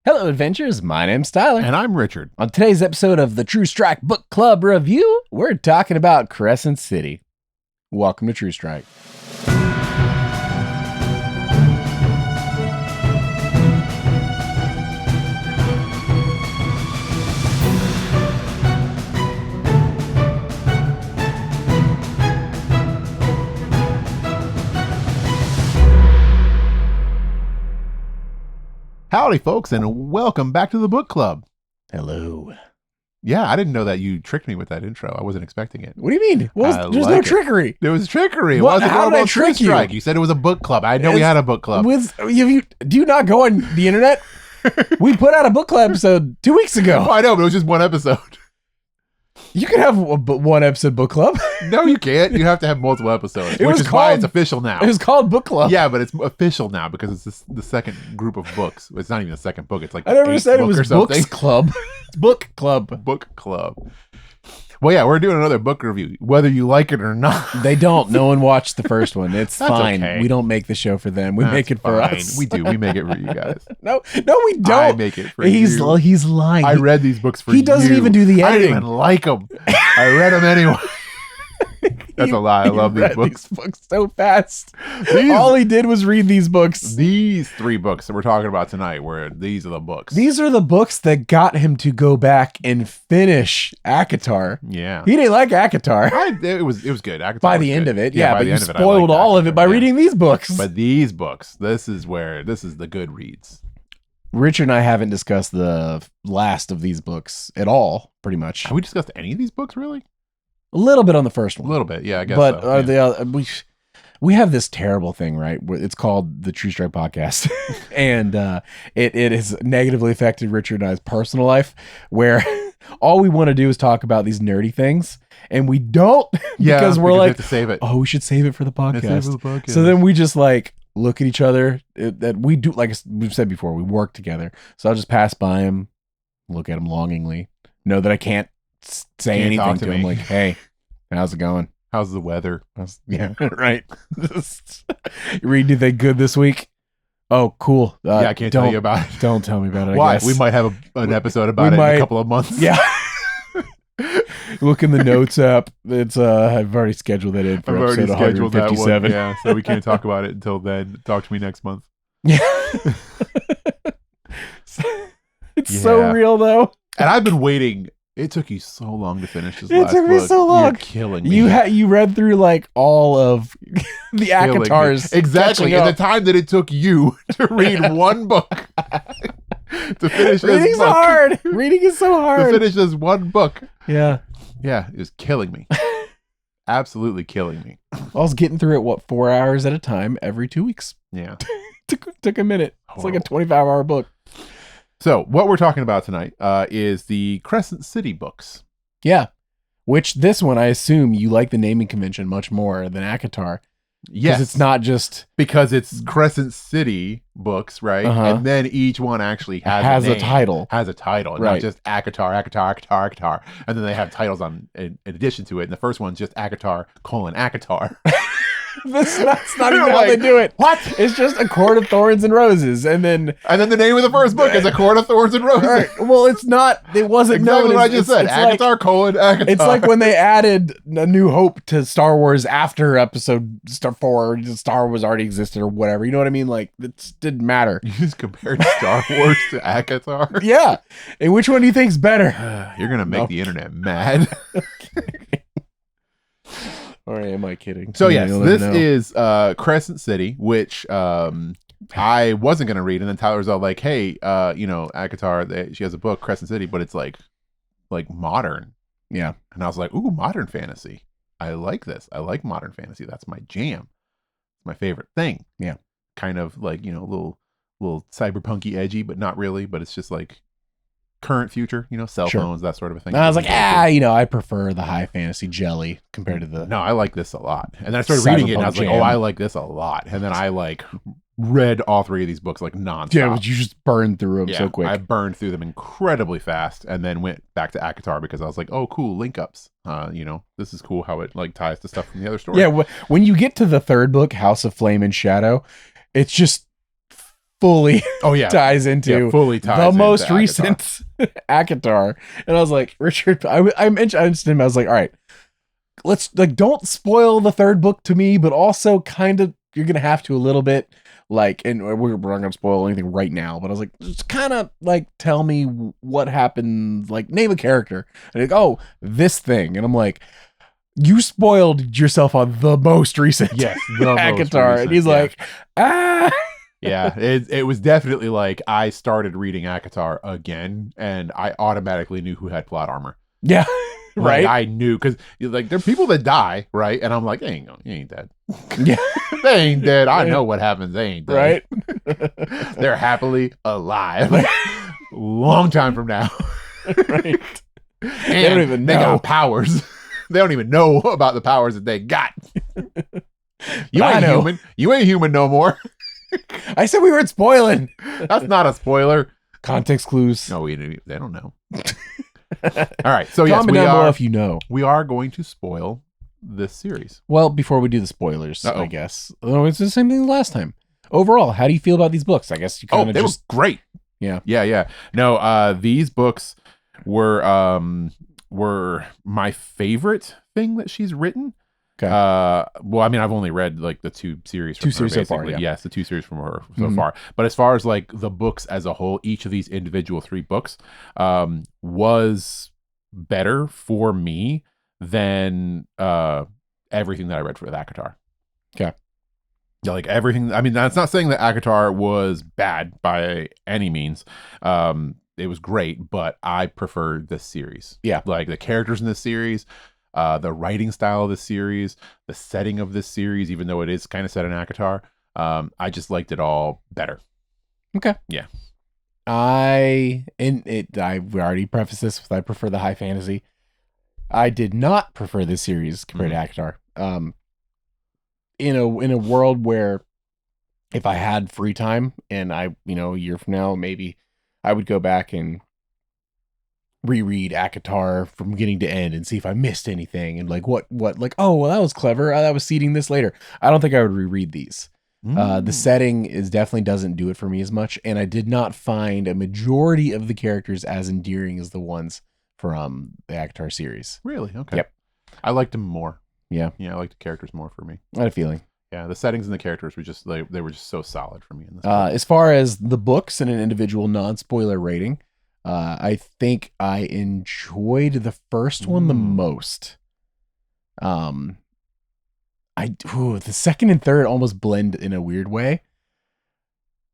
Hello, adventurers. My name's Tyler. And I'm Richard. On today's episode of the True Strike Book Club Review, we're talking about Crescent City. Welcome to True Strike. Howdy, folks, and welcome back to the book club. Hello. Yeah, I didn't know that you tricked me with that intro. I wasn't expecting it. What do you mean? There's no like it. trickery. There was trickery. What? It wasn't How did I about trick True Strike. You said it was a book club. I know we had a book club. Do you not go on the internet? We put out a book club episode 2 weeks ago. Oh, I know, but it was just one episode. You can have one episode book club. No, you can't. You have to have multiple episodes, which is why it's official now. It was called book club. Yeah, but it's official now because it's the second group of books. It's not even the second book. It's like I never said it was books club. It's book club. Book club. Well, yeah, we're doing another book review, whether you like it or not. They don't. No one watched the first one. It's fine. Okay. We don't make the show for them. We make it for us. We do. We make it for you guys. No, we don't. I make it for you. He's lying. I read these books for you. He doesn't even do the editing. I didn't even like them. I read them anyway. That's a lie. I love these books. These books so fast. All he did was read these books. These three books that we're talking about tonight, these are the books. These are the books that got him to go back and finish ACOTAR. Yeah. He didn't like ACOTAR. It was good. ACOTAR by was the end good. of it, yeah, by but the you end of it, spoiled all of it by reading these books. But these books, this is the good reads. Richard and I haven't discussed the last of these books at all, pretty much. Have we discussed any of these books, really? A little bit on the first one. A little bit, yeah, I guess but so. But we have this terrible thing, right? It's called the True Strike Podcast. And it has negatively affected Richard and I's personal life, where all we want to do is talk about these nerdy things. And we don't, because we're like, to save it. Oh, we should save it for the podcast. Save it for the podcast. So then we just like look at each other. That we do, like we've said before, we work together. So I'll just pass by him, look at him longingly, know that I can't say anything to him, like, hey, how's it going? How's the weather? Yeah, right. You read anything good this week? Oh, cool. I can't tell you about it. Don't tell me about it. Why? I guess. We might have an episode about it in a couple of months. Yeah. Look in the notes app. It's I've already scheduled that in for episode 157. Yeah, so we can't talk about it until then. Talk to me next month. Yeah. It's so real though. And I've been waiting. It took you so long to finish this last book. It took me so long. You're killing me. You read through like all of the ACOTARs. Exactly. In the time that it took you to read one book. To finish Reading's this book. hard. Reading is so hard. To finish this one book. Yeah. Yeah, it was killing me. Absolutely killing me. I was getting through it, 4 hours at a time every 2 weeks. Yeah. took a minute. It's like a 25-hour book. So what we're talking about tonight is the Crescent City books. Yeah. Which this one, I assume you like the naming convention much more than ACOTAR. Yes. Because it's not just... Because it's Crescent City books, right? Uh-huh. And then each one actually has a title. Has a title. Right. Not just ACOTAR. And then they have titles in addition to it. And the first one's just ACOTAR, ACOTAR. That's not even how they do it. What? It's just A Court of Thorns and Roses, and then the name of the first book is A Court of Thorns and Roses. Right. Well, it's not. It wasn't exactly known. What I just said. ACOTAR, ACOTAR. It's like when they added A New Hope to Star Wars after Episode 4. Star Wars already existed or whatever. You know what I mean? Like it didn't matter. You just compared Star Wars to ACOTAR. Yeah. And which one do you think's better? You're gonna make the internet mad. Or am I kidding? So yes, this is Crescent City, which I wasn't gonna read, and then Tyler's all like, "Hey, ACOTAR, she has a book, Crescent City, but it's like modern." Yeah, and I was like, "Ooh, modern fantasy. I like this. I like modern fantasy. That's my jam. It's my favorite thing." Yeah, kind of like a little cyberpunky, edgy, but not really. But it's just like current future, cell phones, that sort of a thing. And I was like, I prefer the high fantasy jelly compared to the... No, I like this a lot. And then I started reading it and I was like, I like this a lot. And then I read all three of these books nonstop. Yeah, but you just burned through them so quick. I burned through them incredibly fast and then went back to ACOTAR because I was like, oh, cool, link ups. This is cool how it ties to stuff from the other story. Yeah, when you get to the third book, House of Flame and Shadow, it's just fully Oh yeah, ties into fully ties the into most ACOTAR. recent ACOTAR. And I was like, Richard, I mentioned him. I was like, all right, let's like, don't spoil the third book to me, but also kind of, you're going to have to a little bit. Like, and we're not going to spoil anything right now, but I was like, just kind of like, tell me what happened, like, name a character. And like, oh, this thing. And I'm like, you spoiled yourself on the most recent Yes, the most ACOTAR. recent, And he's yeah. like, ah. Yeah, it was definitely like I started reading ACOTAR again, and I automatically knew who had plot armor. Yeah, right. Like, I knew, because like there are people that die, right? And I'm like, they ain't dead. Yeah, They ain't dead. I know what happens. They ain't dead. right. They're happily alive. Long time from now. Right. And They don't even they know. got powers. They don't even know about the powers that they got. You I ain't know. human. You ain't human no more. I said we weren't spoiling. That's not a spoiler. Context clues. No, they don't know. All right. So yes, Comment down below if you know. we are going to spoil this series. Well, before we do the spoilers, Uh-oh. I guess. Oh, it's the same thing as last time. Overall, how do you feel about these books? I guess you kind of they just were great. Yeah. Yeah. No, these books were my favorite thing that she's written. Okay. Well, I mean, I've only read like the two series from her, so far. basically. Yeah. Yes, the two series from her so Mhm. far. But as far as like the books as a whole, each of these individual 3 books was better for me than everything that I read for ACOTAR. Okay. Yeah, like everything. I mean, that's not saying that ACOTAR was bad by any means. It was great, but I prefer this series. Yeah. Like the characters in this series, the writing style of this series, the setting of this series, even though it is kind of set in ACOTAR, I just liked it all better. Okay. Yeah. I already prefaced this with I prefer the high fantasy. I did not prefer this series compared to ACOTAR. In a world where if I had free time and a year from now, maybe I would go back and reread ACOTAR from beginning to end and see if I missed anything and like what like, oh, well, that was clever. That was seeding this later. I don't think I would reread these. The setting definitely doesn't do it for me as much, and I did not find a majority of the characters as endearing as the ones from the ACOTAR series. Really? Okay. Yep. I liked them more. Yeah. Yeah, I liked the characters more for me. I had a feeling. Yeah, the settings and the characters were just they were just so solid for me in this book. As far as the books and an individual non-spoiler rating, I think I enjoyed the first one the most. The second and third almost blend in a weird way.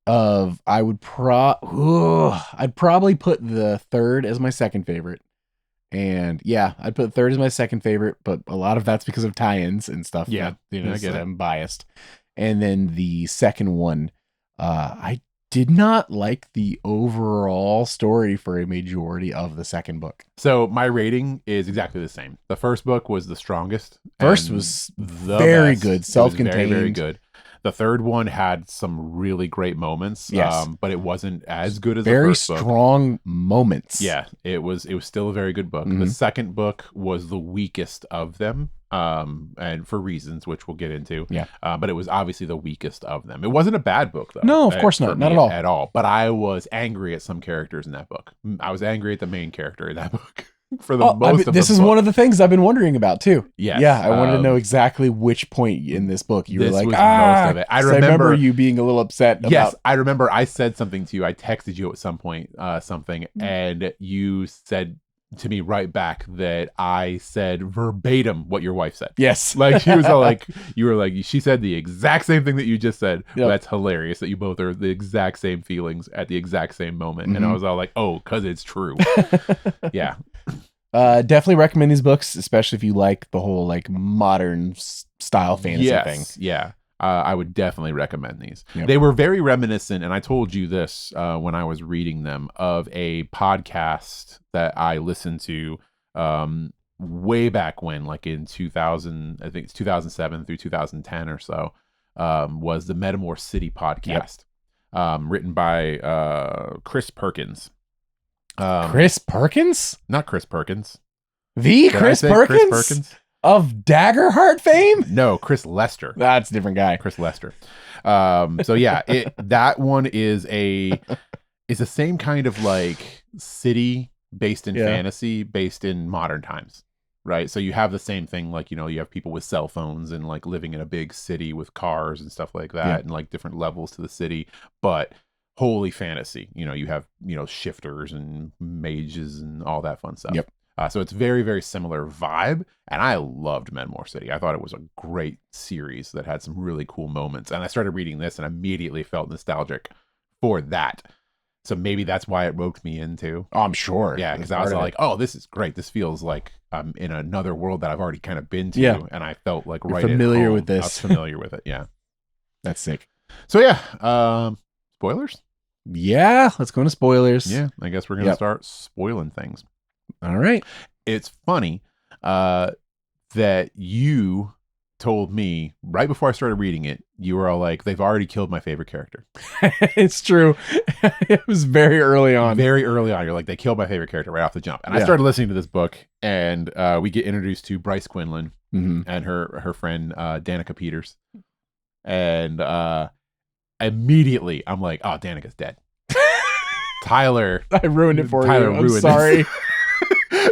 I'd probably put the third as my second favorite. And yeah, I'd put third as my second favorite, but a lot of that's because of tie-ins and stuff. Yeah, I get I'm biased. And then the second one, I did not like the overall story for a majority of the second book. So my rating is exactly the same. The first book was the strongest. First and was the very best. good, It was self-contained. very, very good. The third one had some really great moments. Yes. But it wasn't as good as Very the first book. strong moments. Yeah, it was still a very good book. Mhm. The second book was the weakest of them. And for reasons which we'll get into. Yeah. But it was obviously the weakest of them. It wasn't a bad book though. No, of course for not. Not me at all. At all. But I was angry at some characters in that book. I was angry at the main character in that book. For the most of this the is book. one of the things I've been wondering about too. Yes. Yeah, I wanted to know exactly which point in this book you were This like, was most of it. I 'cause remember you being a little upset Yes, about. I remember I said something to you. I texted you at some point, and you said to me right back that I said verbatim what your wife said. Yes. Like she was all like, you were like, she said the exact same thing that you just said. Yep. That's hilarious that you both are the exact same feelings at the exact same moment. And I Mhm. was all like, oh, because it's true. Yeah. Definitely recommend these books, especially if you like the whole like modern style fantasy thing. Yeah. I would definitely recommend these. Yep. They were very reminiscent, and I told you this when I was reading them, of a podcast that I listened to way back when, like in 2000, I think it's 2007 through 2010 or so, was the Metamore City podcast, written by Chris Perkins. Chris Perkins? Not Chris Perkins. The Did I Chris say Perkins? Chris Perkins? Of Daggerheart fame? No, Chris Lester. That's a different guy. Chris Lester. So yeah, that one is the same kind of like city based in fantasy, based in modern times, right? So you have the same thing, like, you have people with cell phones and like living in a big city with cars and stuff like that, and like different levels to the city, but wholly fantasy. You have shifters and mages and all that fun stuff. Yep. So it's very, very similar vibe, and I loved Menmore City. I thought it was a great series that had some really cool moments, and I started reading this and immediately felt nostalgic for that. So maybe that's why it roped me into. Oh, I'm sure. Yeah, because I was like, oh, this is great. This feels like I'm in another world that I've already kind of been to, and I felt like You're familiar with this. I was familiar with it, yeah. That's sick. So yeah, spoilers? Yeah, let's go into spoilers. Yeah, I guess we're going to start spoiling things. All right. It's funny that you told me right before I started reading it, you were all like, they've already killed my favorite character. It's true. It was very early on. Very early on. You're like, they killed my favorite character right off the jump. And I started listening to this book, and we get introduced to Bryce Quinlan and her friend Danica Peters. And immediately I'm like, oh, Danica's dead. Tyler. I ruined it for Tyler you. I'm sorry.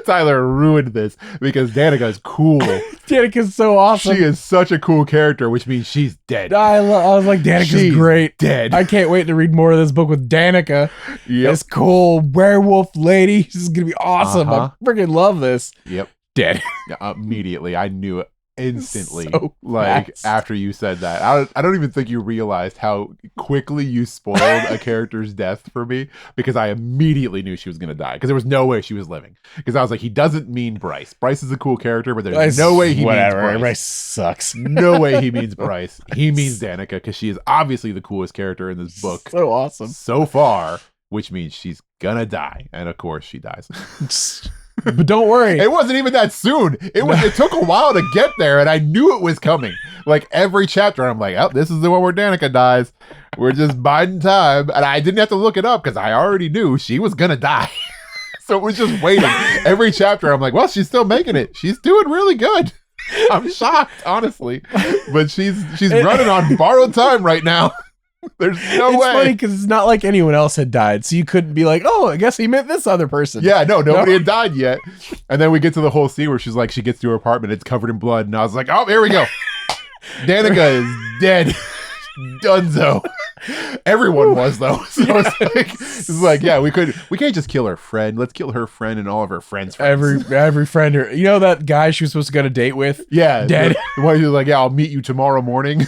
Tyler ruined this because Danica's cool. Danica's so awesome. She is such a cool character, which means she's dead. I was like, Danica's great. Dead. I can't wait to read more of this book with Danica. Yep. This cool werewolf lady. This is going to be awesome. I freaking love this. Yep. Dead. Immediately. I knew it instantly. So like fast. after you said that. I don't even think you realized how quickly you spoiled a character's death for me, because I immediately knew she was going to die, because there was no way she was living. Because I was like, he doesn't mean Bryce. Bryce is a cool character, but there's no way he means Bryce. Bryce sucks. No way he means Bryce. He means Danica, because she is obviously the coolest character in this book So awesome. so far, which means she's gonna die. And of course she dies. But don't worry. It wasn't even that soon. It took a while to get there, and I knew it was coming. Like every chapter, I'm like, oh, this is the one where Danica dies. We're just biding time. And I didn't have to look it up because I already knew she was gonna die. So it was just waiting. Every chapter, I'm like, well, she's still making it. She's doing really good. I'm shocked, honestly. But she's running on borrowed time right now. There's no way. It's funny because it's not like anyone else had died, so you couldn't be like, oh, I guess he meant this other person. Yeah, nobody had died yet. And then we get to the whole scene where she's like, she gets to her apartment, it's covered in blood, and I was like, oh, here we go. Danica is dead. Dunzo. Everyone was, though. So it's like, yeah, we can't just kill her friend. Let's kill her friend and all of her friends. Every friend. You know that guy she was supposed to go on a date with? Yeah, dead. The one who's like, yeah, I'll meet you tomorrow morning.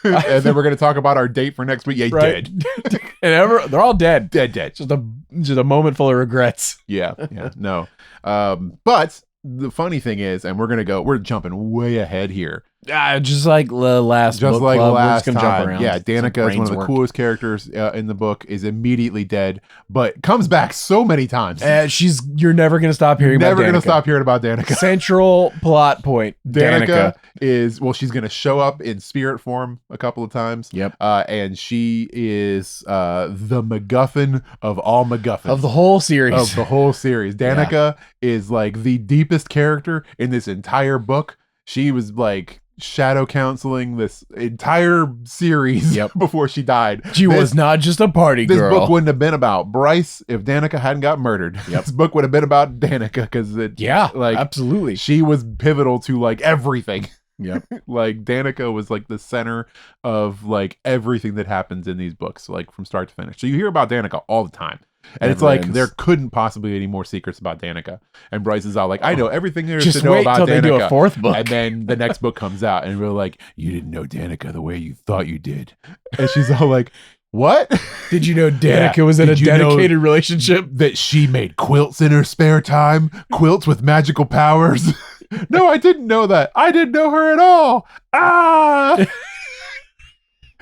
And then we're going to talk about our date for next week. Yeah, right. Dead. And they're all dead. Dead. Just a moment full of regrets. Yeah, no. But the funny thing is, and we're jumping way ahead here. Just like the last Just book like club, last we're just time. gonna jump around. Yeah, Danica is one of the coolest characters in the book, is immediately dead, but comes back so many times. You're never going to stop hearing about Danica. Never going to stop hearing about Danica. Central plot point. Danica is, well, she's going to show up in spirit form a couple of times. Yep. And she is the MacGuffin of all MacGuffins. Of the whole series. Danica is like the deepest character in this entire book. She was like shadow counseling this entire series before she died. She was not just a party girl. This book wouldn't have been about Bryce if Danica hadn't got murdered. This book would have been about Danica, because absolutely, she was pivotal to like everything. Yep. Like Danica was like the center of like everything that happens in these books, like from start to finish. So you hear about Danica all the time. And it's like, there couldn't possibly be any more secrets about Danica. And Bryce is all like, I know everything there is to know about Danica. They do a fourth book. And then the next book comes out, and we're like, you didn't know Danica the way you thought you did. And she's all like, what? Did you know Danica was in a dedicated relationship? That she made quilts in her spare time? Quilts with magical powers? No, I didn't know that. I didn't know her at all. Ah!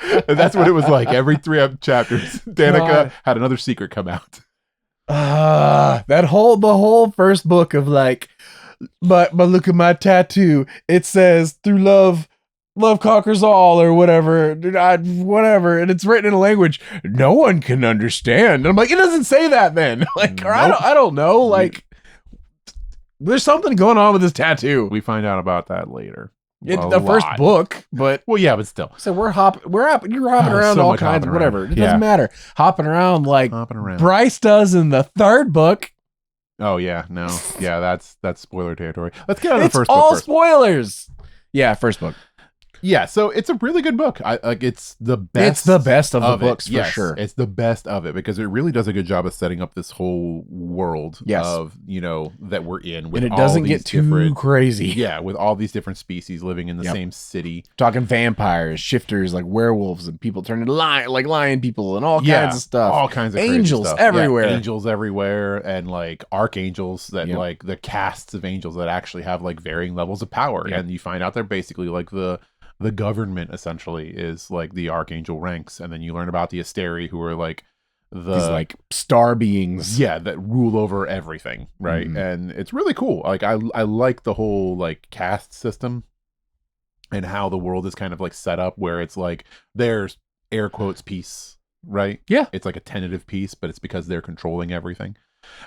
And that's what it was like. Every 3 chapters, Danica had another secret come out. The whole first book of like, but look at my tattoo. It says, through love conquers all, or whatever, whatever. And it's written in a language no one can understand. And I'm like, it doesn't say that then. Like, or I don't know. Like, There's something going on with this tattoo. We find out about that later. The first book, but well, yeah, but still. So you're hopping around so all much kinds, hopping whatever. around. It doesn't matter. Hopping around like Hopping around. Bryce does in the third book. Oh yeah, no, yeah, that's spoiler territory. Let's get on the first book. It's all first. spoilers. Yeah, first book. Yeah, so it's a really good book. It's the best. It's the best of the books for sure. It's the best of it because it really does a good job of setting up this whole world of that we're in. With and it doesn't get too crazy. Yeah, with all these different species living in the same city. Talking vampires, shifters, like werewolves, and people turning to lion people, and all kinds of stuff. All kinds of angels crazy stuff. everywhere. Yeah, angels everywhere, and like archangels that like the castes of angels that actually have like varying levels of power, and you find out they're basically like the government essentially is like the archangel ranks, and then you learn about the Asteri, who are like these like star beings, that rule over everything, right? And it's really cool. Like I like the whole like caste system and how the world is kind of like set up, where it's like there's air quotes peace, right? Yeah, it's like a tentative peace, but it's because they're controlling everything.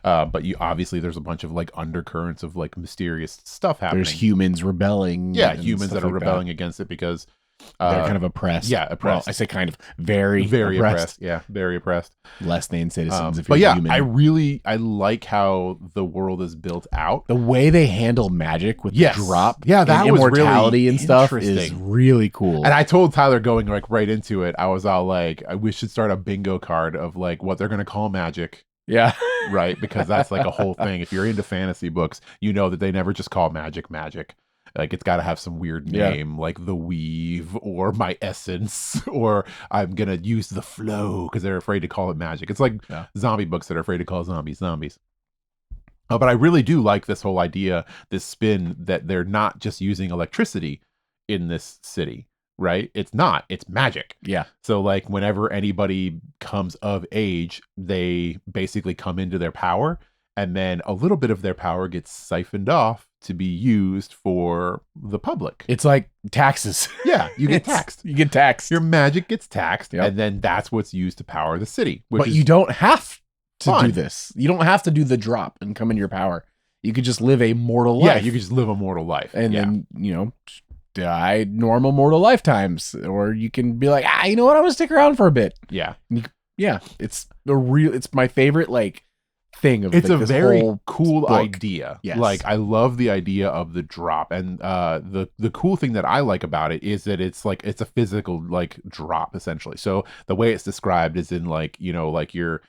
But you obviously there's a bunch of like undercurrents of like mysterious stuff happening. There's humans rebelling. Yeah, humans that are rebelling against it because they're kind of oppressed. Yeah, oppressed. Well, I say kind of very oppressed. Yeah, very oppressed. Less than citizens. But yeah, human. I like how the world is built out. The way they handle magic with the drop, that was immortality really and stuff is really cool. And I told Tyler going like right into it, I was all like, we should start a bingo card of like what they're gonna call magic. Yeah. Right, because that's like a whole thing. If you're into fantasy books, you know that they never just call magic. Like it's got to have some weird name, like the weave or my essence, or I'm gonna use the flow, because they're afraid to call it magic. It's like zombie books that are afraid to call zombies. But I really do like this whole idea, this spin that they're not just using electricity in this city. Right? It's not. It's magic. Yeah. So like whenever anybody comes of age, they basically come into their power, and then a little bit of their power gets siphoned off to be used for the public. It's like taxes. Yeah, you get taxed. You get taxed. Your magic gets taxed, and then that's what's used to power the city. But you don't have to do this. You don't have to do the drop and come into your power. You could just live a mortal life. Yeah, you could just live a mortal life. And then, die normal mortal lifetimes, or you can be like, you know what, I'm gonna stick around for a bit. It's my favorite like thing of it's like, a very cool book. idea. Yes. Like I love the idea of the drop, and the cool thing that I like about it is that it's like it's a physical like drop essentially. So the way it's described is in like like your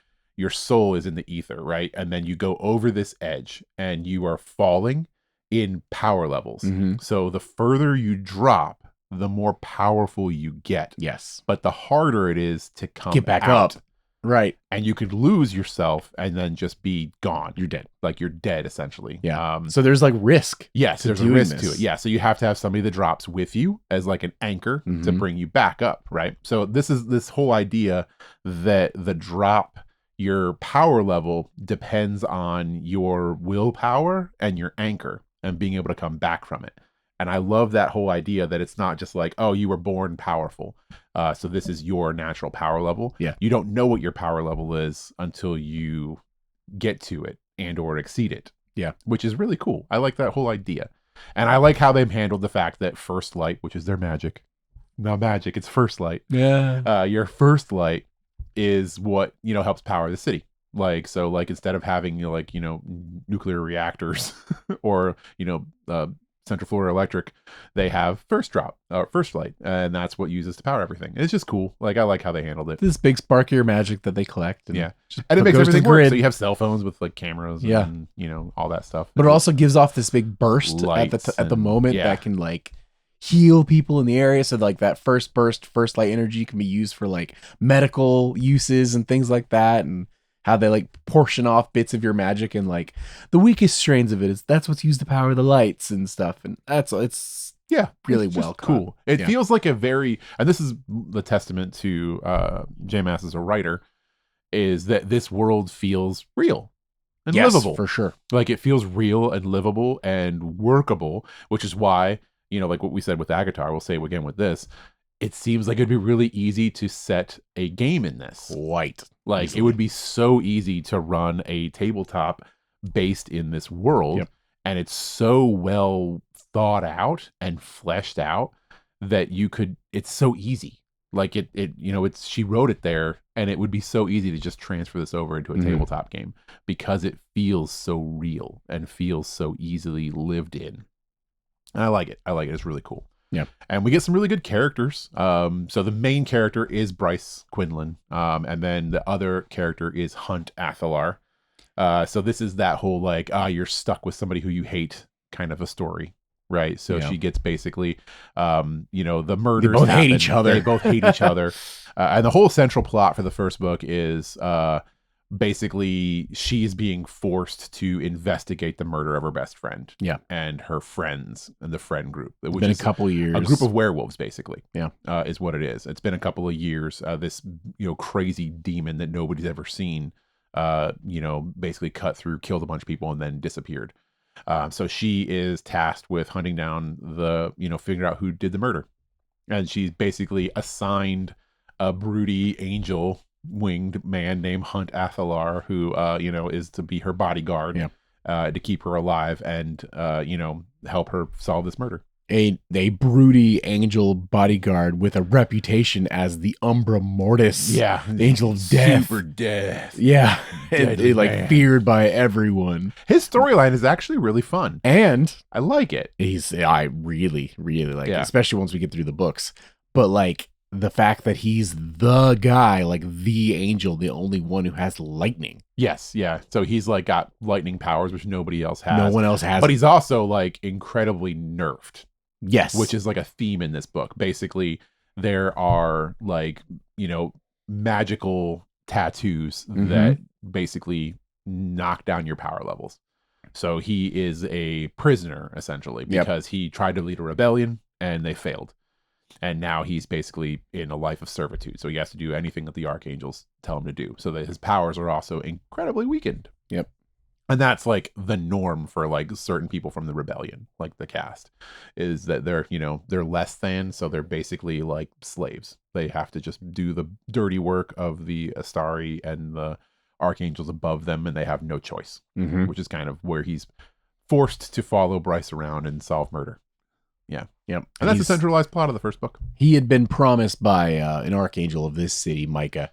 soul is in the ether, right? And then you go over this edge and you are falling in power levels. So the further you drop, the more powerful you get. Yes. But the harder it is to get back up. Right. And you could lose yourself and then just be gone. You're dead. Like you're dead essentially. Yeah. So there's like risk. Yes, there's a risk to it. Yeah. So you have to have somebody that drops with you as like an anchor to bring you back up. Right. So this is this whole idea that the drop, your power level depends on your willpower and your anchor and being able to come back from it. And I love that whole idea that it's not just like, oh, you were born powerful, so this is your natural power level. Yeah. You don't know what your power level is until you get to it and or exceed it. Yeah. Which is really cool. I like that whole idea. And I like how they've handled the fact that first light, which is their magic. Not magic, it's first light. Yeah. Your first light is what, helps power the city. Like, so like instead of having nuclear reactors or Central Florida Electric, they have first light, and that's what uses to power everything. It's just cool. Like I like how they handled it. This big sparkier magic that they collect. And and it makes everything work. So you have cell phones with like cameras and all that stuff. But it also gives off this big burst at the moment that can like heal people in the area. So like that first light energy can be used for like medical uses and things like that, and how they like portion off bits of your magic, and like the weakest strains of it that's what's used to power the lights and stuff. And it's really well cool. It feels like a very, and this is the testament to J-Mass as a writer, is that this world feels real and livable. For sure. Like it feels real and livable and workable, which is why, like what we said with Agatar, we'll say it again with this. It seems like it'd be really easy to set a game in this. Like easily. It would be so easy to run a tabletop based in this world and it's so well thought out and fleshed out that it's so easy. Like she wrote it there, and it would be so easy to just transfer this over into a tabletop game because it feels so real and feels so easily lived in. And I like it. It's really cool. Yeah. And we get some really good characters. So the main character is Bryce Quinlan. And then the other character is Hunt Athalar. So this is that whole like, you're stuck with somebody who you hate kind of a story. Right. So she gets basically, the murders. They both hate each other. They both hate each other. And the whole central plot for the first book is basically she's being forced to investigate the murder of her best friend. Yeah. And her friends and the friend group. It's been a couple years. A group of werewolves, basically. Yeah. Is what it is. It's been a couple of years. This, crazy demon that nobody's ever seen, basically cut through, killed a bunch of people, and then disappeared. So she is tasked with hunting down figuring out who did the murder. And she's basically assigned a broody angel winged man named Hunt Athalar, who, is to be her bodyguard, to keep her alive and, help her solve this murder. A broody angel bodyguard with a reputation as the Umbra Mortis. Yeah. The angel of death. Super death. Yeah. And feared by everyone. His storyline is actually really fun. And I like it. I really, really like it, especially once we get through the books. But like the fact that he's the guy, like the angel, the only one who has lightning. Yes, yeah. So he's like got lightning powers, which nobody else has. No one else has. But he's also like incredibly nerfed. Yes. Which is like a theme in this book. Basically, there are like, magical tattoos that basically knock down your power levels. So he is a prisoner, essentially, because he tried to lead a rebellion and they failed. And now he's basically in a life of servitude. So he has to do anything that the archangels tell him to do. So that his powers are also incredibly weakened. Yep. And that's like the norm for like certain people from the rebellion, like the cast, is that they're less than. So they're basically like slaves. They have to just do the dirty work of the Astari and the archangels above them, and they have no choice, which is kind of where he's forced to follow Bryce around and solve murder. Yeah. Yep. And that's the centralized plot of the first book. He had been promised by an archangel of this city, Micah,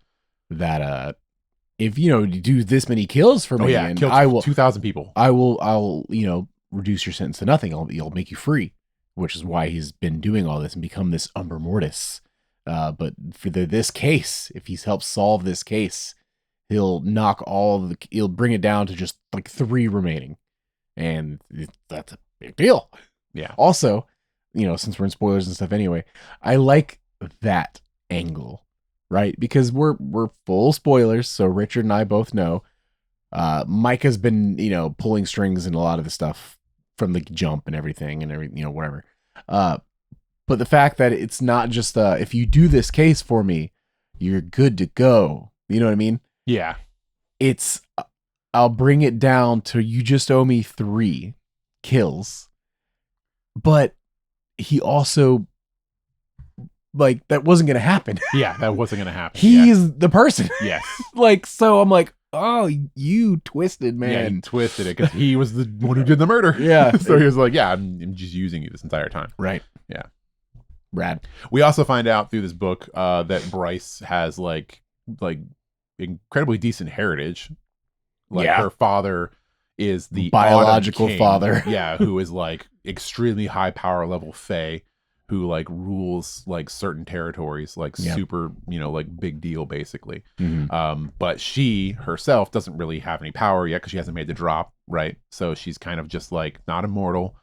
that if you do this many kills for me, and kill I will 2,000 people. I'll reduce your sentence to nothing. I'll make you free, which is why he's been doing all this and become this Umbra Mortis. But for this case, if he's helped solve this case, he'll knock he'll bring it down to just like 3 remaining, and that's a big deal. Yeah. Also, since we're in spoilers and stuff anyway, I like that angle. Right, because we're full spoilers, so Richard and I both know. Micah's been pulling strings and a lot of the stuff from the jump and everything whatever. But the fact that it's not just if you do this case for me, you're good to go. You know what I mean? Yeah. It's I'll bring it down to you just owe me 3 kills, but he also. Like, that wasn't going to happen. Yeah, that wasn't going to happen. He's the person. Yes. So I'm like, oh, you twisted, man. Yeah, he twisted it because he was the one who did the murder. Yeah. So he was like, yeah, I'm just using you this entire time. Right. Yeah. Rad. We also find out through this book that Bryce has like incredibly decent heritage. Like her father is the biological King, father. Yeah, who is like extremely high power level fae, who like rules like certain territories, like super, like big deal basically. But she herself doesn't really have any power yet because she hasn't made the drop, right? So she's kind of just like not immortal,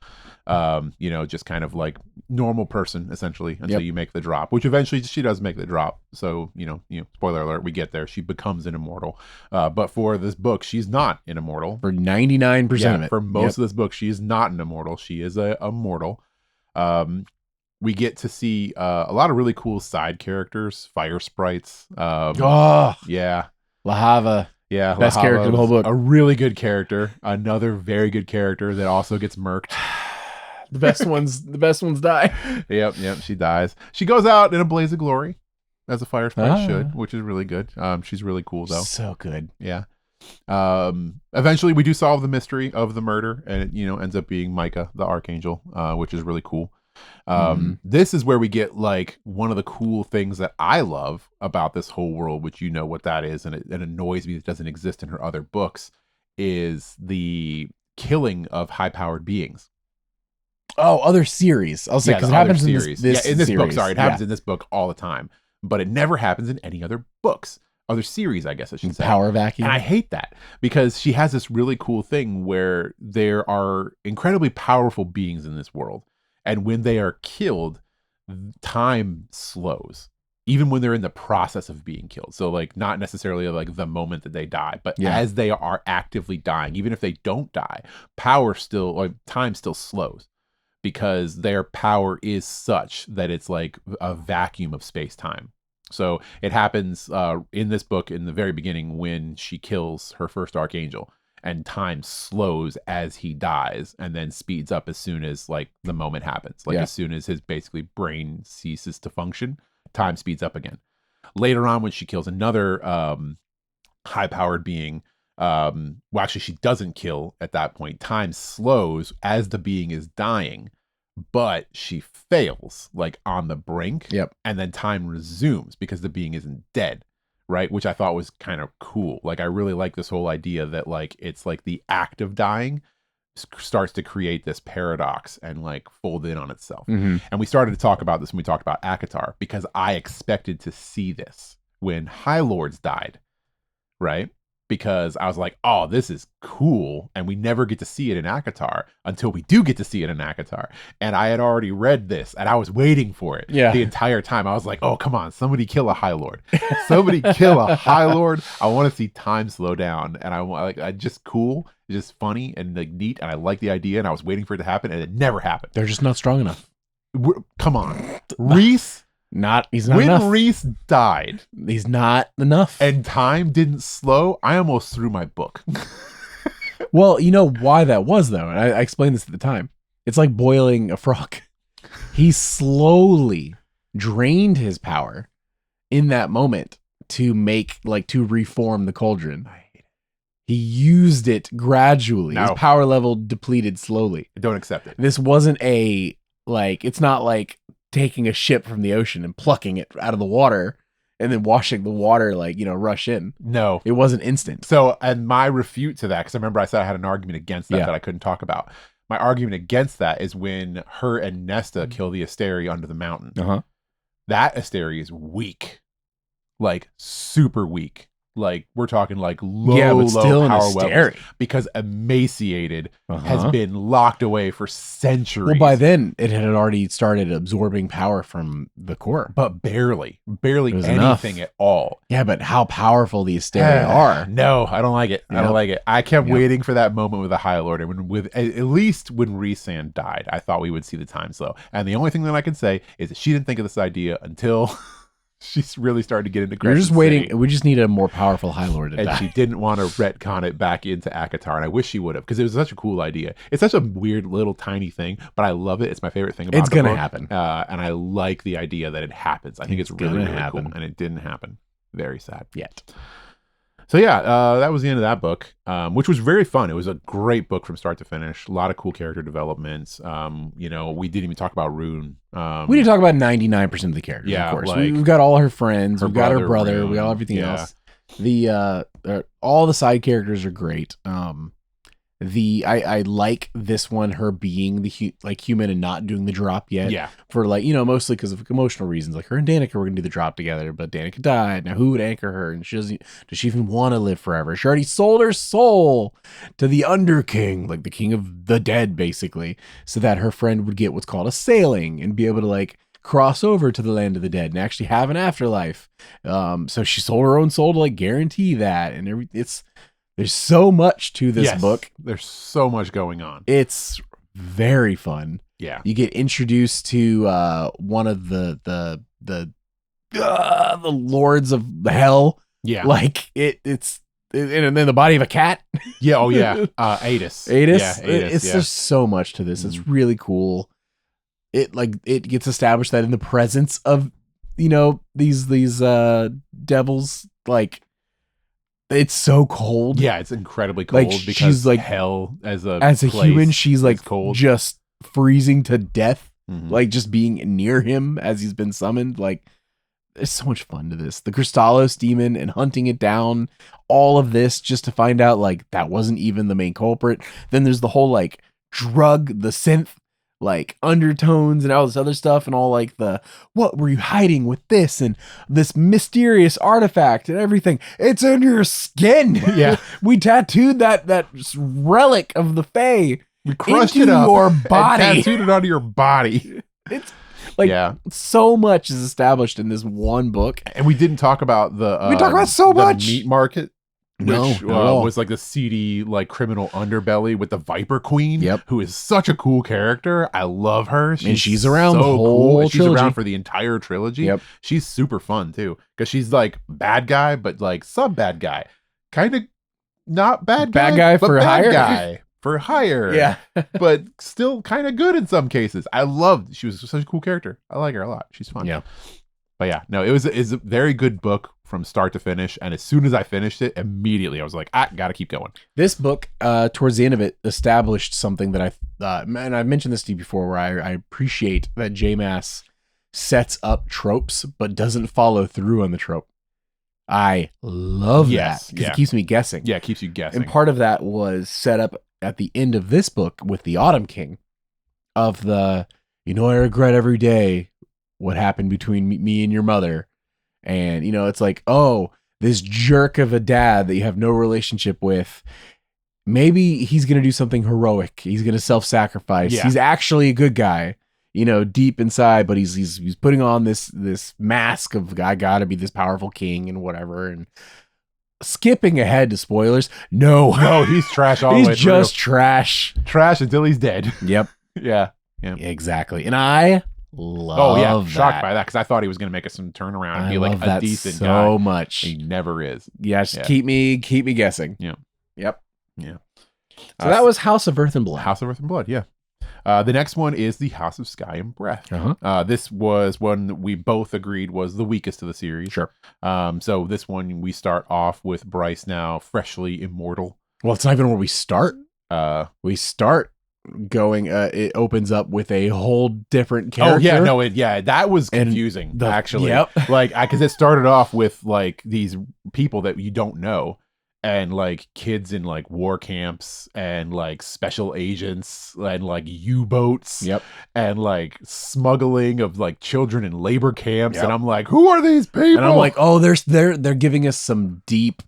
just kind of like normal person essentially until you make the drop, which eventually she does make the drop. So, spoiler alert, we get there. She becomes an immortal. But for this book, she's not an immortal. For 99% of it. For most of this book, she is not an immortal. She is a mortal. We get to see a lot of really cool side characters, fire sprites. Yeah. Lahava. Yeah. Best character in the whole book. A really good character. Another very good character that also gets murked. The best ones die. Yep. She dies. She goes out in a blaze of glory, as a fire sprite should, which is really good. She's really cool though. So good. Yeah. Eventually we do solve the mystery of the murder, and it, ends up being Micah, the Archangel, which is really cool. This is where we get like one of the cool things that I love about this whole world, which you know what that is, and it annoys me that it doesn't exist in her other books, is the killing of high-powered beings. Oh, other series. I'll say because it happens in this in this series. book. Sorry, it happens in this book all the time, but it never happens in any other books. Other series, I guess I should say. Power vacuum. And I hate that because she has this really cool thing where there are incredibly powerful beings in this world. And when they are killed, time slows, even when they're in the process of being killed. So like not necessarily like the moment that they die, but as they are actively dying, even if they don't die, time still slows because their power is such that it's like a vacuum of space-time. So it happens in this book in the very beginning when she kills her first Archangel, and time slows as he dies and then speeds up as soon as like the moment happens. Like as soon as his basically brain ceases to function, time speeds up again. Later on when she kills another high-powered being, actually she doesn't kill at that point. Time slows as the being is dying, but she fails like on the brink. And then time resumes because the being isn't dead, right? Which I thought was kind of cool. Like I really like this whole idea that like it's like the act of dying starts to create this paradox and like fold in on itself. And we started to talk about this when we talked about Akatar, because I expected to see this when High Lords died, right? Because I was like, oh, this is cool. And we never get to see it in Akatar until we do get to see it in Akatar. And I had already read this and I was waiting for it the entire time. I was like, oh, come on, somebody kill a High Lord. Somebody kill a High Lord. I want to see time slow down. And I just cool. It's just funny and like neat. And I like the idea. And I was waiting for it to happen. And it never happened. They're just not strong enough. Come on. Reese. He's not enough. When Reese died, he's not enough, and time didn't slow. I almost threw my book. Well, you know why that was though, and I explained this at the time. It's like boiling a frog. He slowly drained his power in that moment to reform the cauldron. He used it gradually. No. His power level depleted slowly. I don't accept it. This wasn't it's not like taking a ship from the ocean and plucking it out of the water and then washing the water rush in. No. It wasn't instant. So, and my refute to that, because I remember I said I had an argument against that I couldn't talk about. My argument against that is when her and Nesta kill the Asteri under the mountain. That Asteri is weak. Like, super weak. Like, we're talking like low power levels, because emaciated has been locked away for centuries. Well, by then it had already started absorbing power from the core, but barely anything enough. At all. Yeah, but how powerful the Asteri are? No, I don't like it. I don't like it. I kept waiting for that moment with the High Lord, and at least when Rhysand died, I thought we would see the time slow. And the only thing that I can say is that she didn't think of this idea until she's really started to get into Crescent We're just waiting. City. We just need a more powerful High Lord to die. And she didn't want to retcon it back into Akatar, and I wish she would have, because it was such a cool idea. It's such a weird little tiny thing, but I love it. It's my favorite thing about It's going to happen. And I like the idea that it happens. I think it's really, really cool, and it didn't happen. Very sad. Yet. So yeah, that was the end of that book, which was very fun. It was a great book from start to finish. A lot of cool character developments. We didn't even talk about Rune. We didn't talk about 99% of the characters. Yeah, of course. We've got all her friends. We've got her brother. We got everything else. All the side characters are great. I like this one, her being the human and not doing the drop yet. Yeah. For mostly because of emotional reasons. Like her and Danica were gonna do the drop together, but Danica died. Now who would anchor her? And does she even want to live forever? She already sold her soul to the Underking, like the king of the dead, basically, so that her friend would get what's called a sailing and be able to cross over to the land of the dead and actually have an afterlife. So she sold her own soul to guarantee that, and there's so much to this book. There's so much going on. It's very fun. Yeah. You get introduced to one of the lords of hell. Yeah. It's in the body of a cat. Yeah. Oh yeah. Adis. Adis. Yeah, Adis. It's just so much to this. It's really cool. It gets established that in the presence of these devils, It's so cold. Yeah, it's incredibly cold Like, because she's, like, hell as a human, she's like cold. just freezing to death. Mhm. Like just being near him as he's been summoned. Like, there's so much fun to this. The Crystallos demon and hunting it down, all of this just to find out like that wasn't even the main culprit. Then there's the whole like drug, the synth, like undertones and all this other stuff, and all like the what were you hiding with this and this mysterious artifact and everything. It's in your skin. Yeah. We tattooed that relic of the Fae. We crushed into it up your and body. tattooed it onto your body. It's like Yeah. so much is established in this one book. And we didn't talk about the We talk about so the much. meat market. No, Which not at all. was like the seedy, like criminal underbelly with the Viper Queen, Yep. who is such a cool character. I love her. She's around the so whole cool. And she's trilogy. around for the entire trilogy. Yep. She's super fun too, because she's like bad guy, but like sub bad guy, kind of not bad guy, Bad guy but for bad hire? guy for hire. Yeah. but still kind of good in some cases. I loved. She was such a cool character. I like her a lot. She's fun. Yeah. But yeah, no, it's a very good book from start to finish. And as soon as I finished it, immediately I was like, I gotta keep going. This book, towards the end of it, established something that and I've mentioned this to you before, where I appreciate that J-Mass sets up tropes, but doesn't follow through on the trope. I love that because it keeps me guessing. Yeah, it keeps you guessing. And part of that was set up at the end of this book with the Autumn King of I regret every day what happened between me and your mother. And, it's like, oh, this jerk of a dad that you have no relationship with, maybe he's going to do something heroic. He's going to self-sacrifice. Yeah. He's actually a good guy, deep inside, but he's putting on this mask of, I got to be this powerful king and whatever. And skipping ahead to spoilers. No, he's trash all the way he's just trash. Trash until he's dead. Yep. Yeah. Exactly. And I love shocked by that because I thought he was going to make us some turnaround and be like a decent guy. So much. He never is. Yeah, just keep me guessing. Yeah. Yep. Yeah. So that was House of Earth and Blood. House of Earth and Blood, yeah. The next one is the House of Sky and Breath. Uh-huh. This was one that we both agreed was the weakest of the series. Sure. So this one we start off with Bryce now freshly immortal. Well, it's not even where we start. We start going. It opens up with a whole different character. Oh yeah, that was confusing actually. Yep. Like because it started off with like these people that you don't know. And like kids in like war camps and like special agents and like U-boats. Yep. And like smuggling of like children in labor camps. Yep. And I'm like, who are these people? And I'm like, oh, they're giving us some deep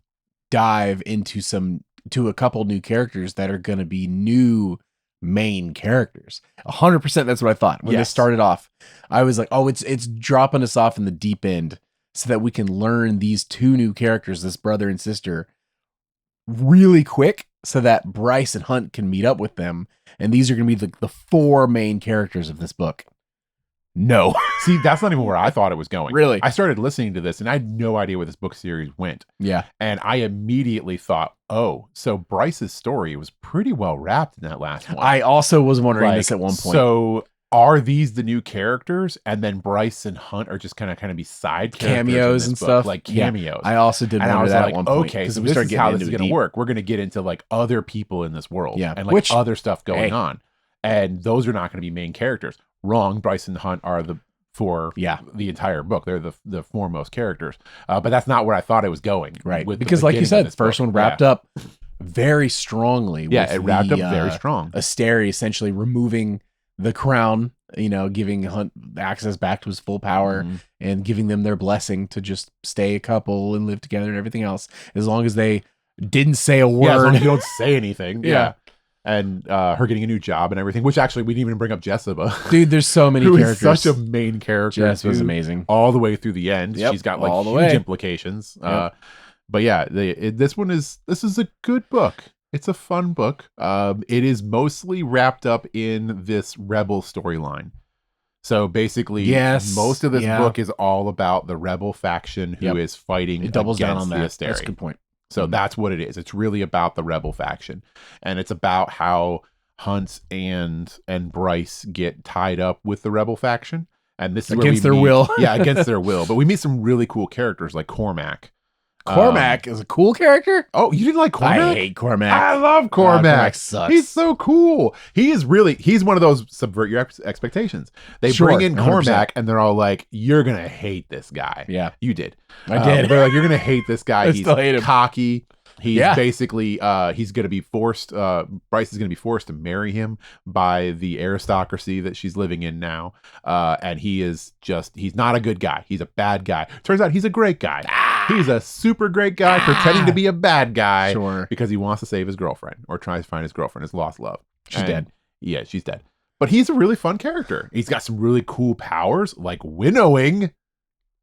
dive into a couple new characters that are going to be new main characters. 100%. That's what I thought when this started off. I was like, oh, it's dropping us off in the deep end so that we can learn these two new characters, this brother and sister, really quick so that Bryce and Hunt can meet up with them. And these are going to be the four main characters of this book. No. See, that's not even where I thought it was going. Really? I started listening to this and I had no idea where this book series went. Yeah. And I immediately thought, oh, so Bryce's story was pretty well wrapped in that last one. I also was wondering this at one point. So are these the new characters? And then Bryce and Hunt are just kind of be side cameos and stuff, like cameos. Yeah, I also did wonder that at one point. Okay, so this is how this is going to work. We're going to get into like other people in this world, and like other stuff going on, and those are not going to be main characters. Wrong. Bryce and Hunt are the entire book. They're the foremost characters, but that's not where I thought it was going. Right, because like you said, the first one wrapped up very strongly. Yeah, it wrapped up very strong. Asteri essentially removing the crown, giving Hunt access back to his full power and giving them their blessing to just stay a couple and live together and everything else, as long as they didn't say a word. Yeah, as long as you don't say anything. Yeah. And her getting a new job and everything, which actually we didn't even bring up Jessica. Dude, there's so many characters. Such a main character. Jess was amazing. All the way through the end. Yep, she's got like huge implications. Yep. But yeah, this is a good book. It's a fun book. It is mostly wrapped up in this rebel storyline. So basically, most of this book is all about the rebel faction who is fighting. It doubles down on that. Asteri. That's a good point. So that's what it is. It's really about the rebel faction, and it's about how Hunt and Bryce get tied up with the rebel faction, and this is against their will. Yeah, against their will. But we meet some really cool characters like Cormac. Cormac is a cool character. Oh, you didn't like Cormac? I hate Cormac. I love Cormac. Cormac sucks. He's so cool. He's one of those subvert your expectations. They bring in 100%. Cormac and they're all like, you're going to hate this guy. Yeah. You did. I did. They're like, you're going to hate this guy. I He's still hate him. cocky. He's Yeah. basically, he's going to be forced, Bryce is going to be forced to marry him by the aristocracy that she's living in now. And he's not a good guy. He's a bad guy. Turns out he's a great guy. He's a super great guy pretending to be a bad guy because he wants to save his girlfriend or tries to find his girlfriend, his lost love. She's dead. Yeah, she's dead. But he's a really fun character. He's got some really cool powers like winnowing.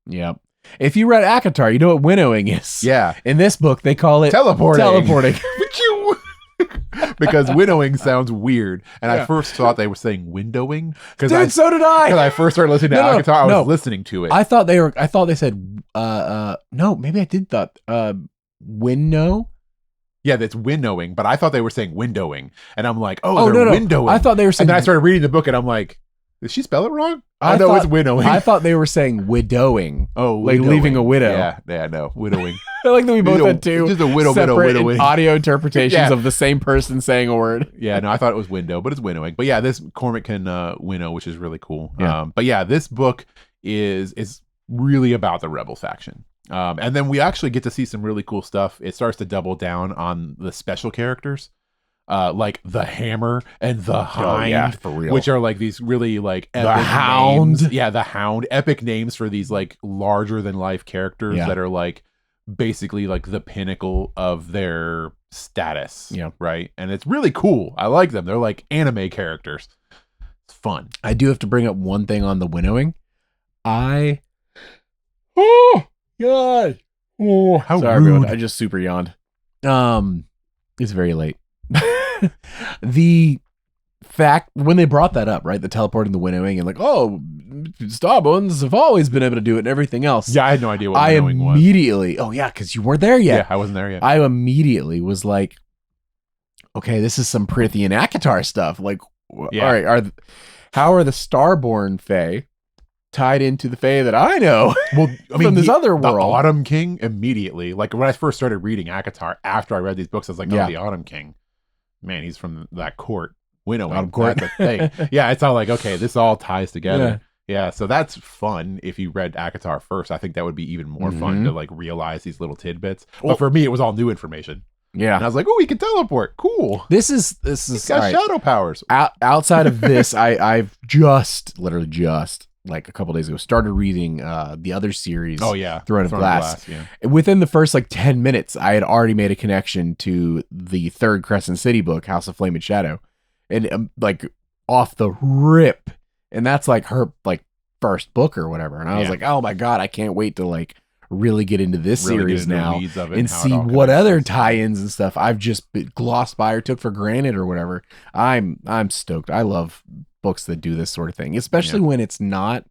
Yep. If you read ACOTAR, you know what winnowing is. Yeah. In this book, they call it teleporting. Because winnowing sounds weird. And I first thought they were saying windowing. Dude, so did I. Because I first started listening to ACOTAR, I was listening to it. I thought they said, no, maybe I did thought, winnow. Yeah, that's winnowing, but I thought they were saying windowing. And I'm like, they're windowing. I thought they were saying. And then I started reading the book and I'm like, did she spell it wrong? I know thought, it's winnowing. I thought they were saying widowing. Oh, like widowing. leaving a widow. Yeah, no, widowing. I like that we both had two just a widow, separate widowing. audio interpretations of the same person saying a word. Yeah, no, I thought it was window, but it's winnowing. But yeah, this Cormac can winnow, which is really cool. Yeah. But yeah, this book is really about the rebel faction. And then we actually get to see some really cool stuff. It starts to double down on the special characters. Like the Hammer and the Hind, for real. which are like these really like epic the Hound. names. Yeah, the Hound, epic names for these like larger than life characters that are like basically like the pinnacle of their status. Yeah, right. And it's really cool. I like them. They're like anime characters. It's fun. I do have to bring up one thing on the winnowing. Oh God! Oh, how sorry, rude! everyone. I just super yawned. It's very late. The fact when they brought that up, right? The teleporting, the winnowing, and like, Starbones have always been able to do it and everything else. Yeah, I had no idea what winnowing was. Because you weren't there yet. Yeah, I wasn't there yet. I immediately was like, okay, this is some Prithy and ACOTAR stuff. Like, all right, how are the Starborn Fae tied into the Fae that I know? Well, I mean, from this other world. The Autumn King immediately. Like when I first started reading ACOTAR, after I read these books, I was like, the Autumn King. Man, he's from that court. Winnowing. Autumn court. That's a thing. Yeah, it's all like, okay, this all ties together. Yeah, so that's fun. If you read ACOTAR first, I think that would be even more fun to like realize these little tidbits. But for me, it was all new information. Yeah, and I was like, "Oh, he can teleport. Cool. This is He's got shadow powers." Outside of this, I've literally just like a couple days ago started reading the other series. Oh yeah, Throne of Glass. Yeah. Within the first like 10 minutes, I had already made a connection to the third Crescent City book, House of Flame and Shadow, and like off the rip, and that's like her like first book or whatever. And I was like, oh my God, I can't wait to like really get into this series now and see what other tie-ins and stuff I've just glossed by or took for granted or whatever. I'm stoked. I love books that do this sort of thing, especially when it's not.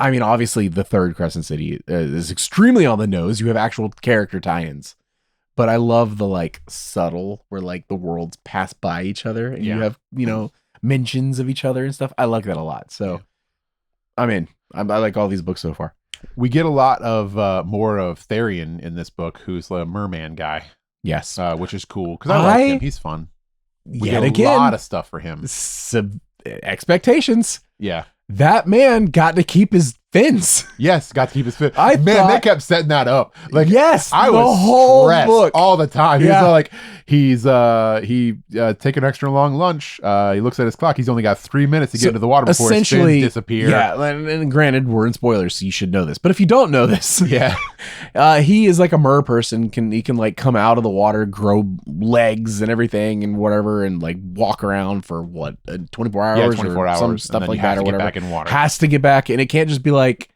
I mean, obviously, the third Crescent City is extremely on the nose. You have actual character tie-ins, but I love the like subtle where like the worlds pass by each other and you have mentions of each other and stuff. I like that a lot. So, I mean, I like all these books so far. We get a lot of more of Therian in this book, who's the merman guy. Yes, which is cool because I like him. He's fun. We get a lot of stuff for him. Expectations. Yeah. That man got to keep his fins. Yes, got to keep his fins. They kept setting that up. Like, yes, I was whole stressed book all the time. He's taking an extra long lunch. He looks at his clock. He's only got 3 minutes to get into the water before his fins disappear. Yeah, and granted, we're in spoilers, so you should know this. But if you don't know this, yeah, he is like a mer person. He can like come out of the water, grow legs and everything and whatever, and like walk around for 24 hours, 24 hours, some stuff like that or whatever. Back in water. Has to get back, and it can't just be like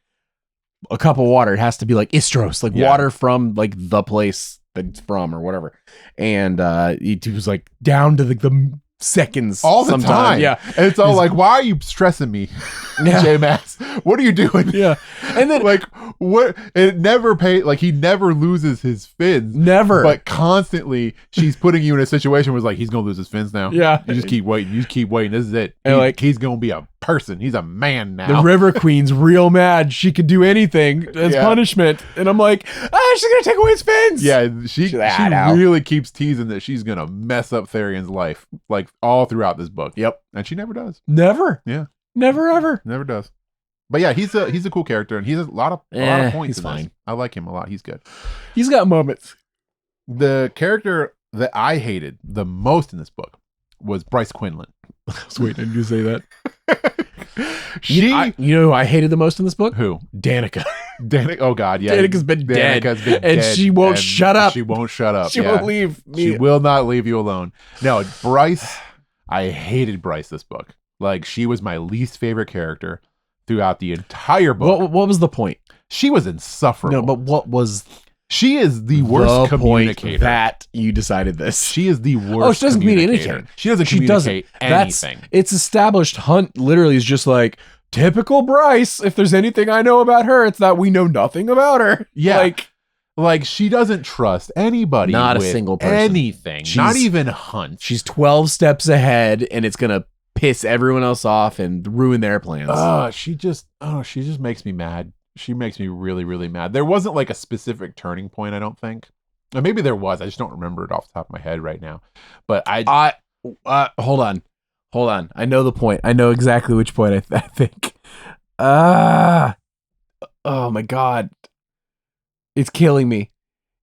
a cup of water. It has to be like Istros, like water from like the place that it's from or whatever. And he was like down to the seconds all the time. Yeah, and it's all like, why are you stressing me, J-Max? What are you doing? Yeah, and then like what? It never like he never loses his fins, never. But constantly, she's putting you in a situation where it's like he's gonna lose his fins now. Yeah, you just keep waiting. You just keep waiting. This is it. And like he's gonna be a person. He's a man now. The River Queen's real mad. She could do anything as punishment. And I'm like, she's going to take away his fins. Yeah, she really keeps teasing that she's going to mess up Therion's life, like all throughout this book. Yep. And she never does. Never. Yeah. Never, ever. Never does. But yeah, he's a cool character, and he's a lot of points. He's fine. I like him a lot. He's good. He's got moments. The character that I hated the most in this book was Bryce Quinlan. I was waiting for you to say that. You know who I hated the most in this book? Who? Danica. Oh God, yeah. Danica's been dead, and she won't shut up. She won't shut up. She won't leave me. She will not leave you alone. No, Bryce. I hated Bryce this book. Like, she was my least favorite character throughout the entire book. What was the point? She was insufferable. No, but what was? She is the worst communicator. That you decided this. She is the worst. Oh, she doesn't communicate. She doesn't communicate anything. It's established. Hunt literally is just like typical Bryce. If there's anything I know about her, it's that we know nothing about her. Yeah. Like she doesn't trust anybody. Not a single person. Anything. Not even Hunt. She's 12 steps ahead, and it's gonna piss everyone else off and ruin their plans. She just makes me mad. She makes me really, really mad. There wasn't like a specific turning point, I don't think. Or maybe there was. I just don't remember it off the top of my head right now. But hold on. I know the point. I know exactly which point I think. Oh my God. It's killing me.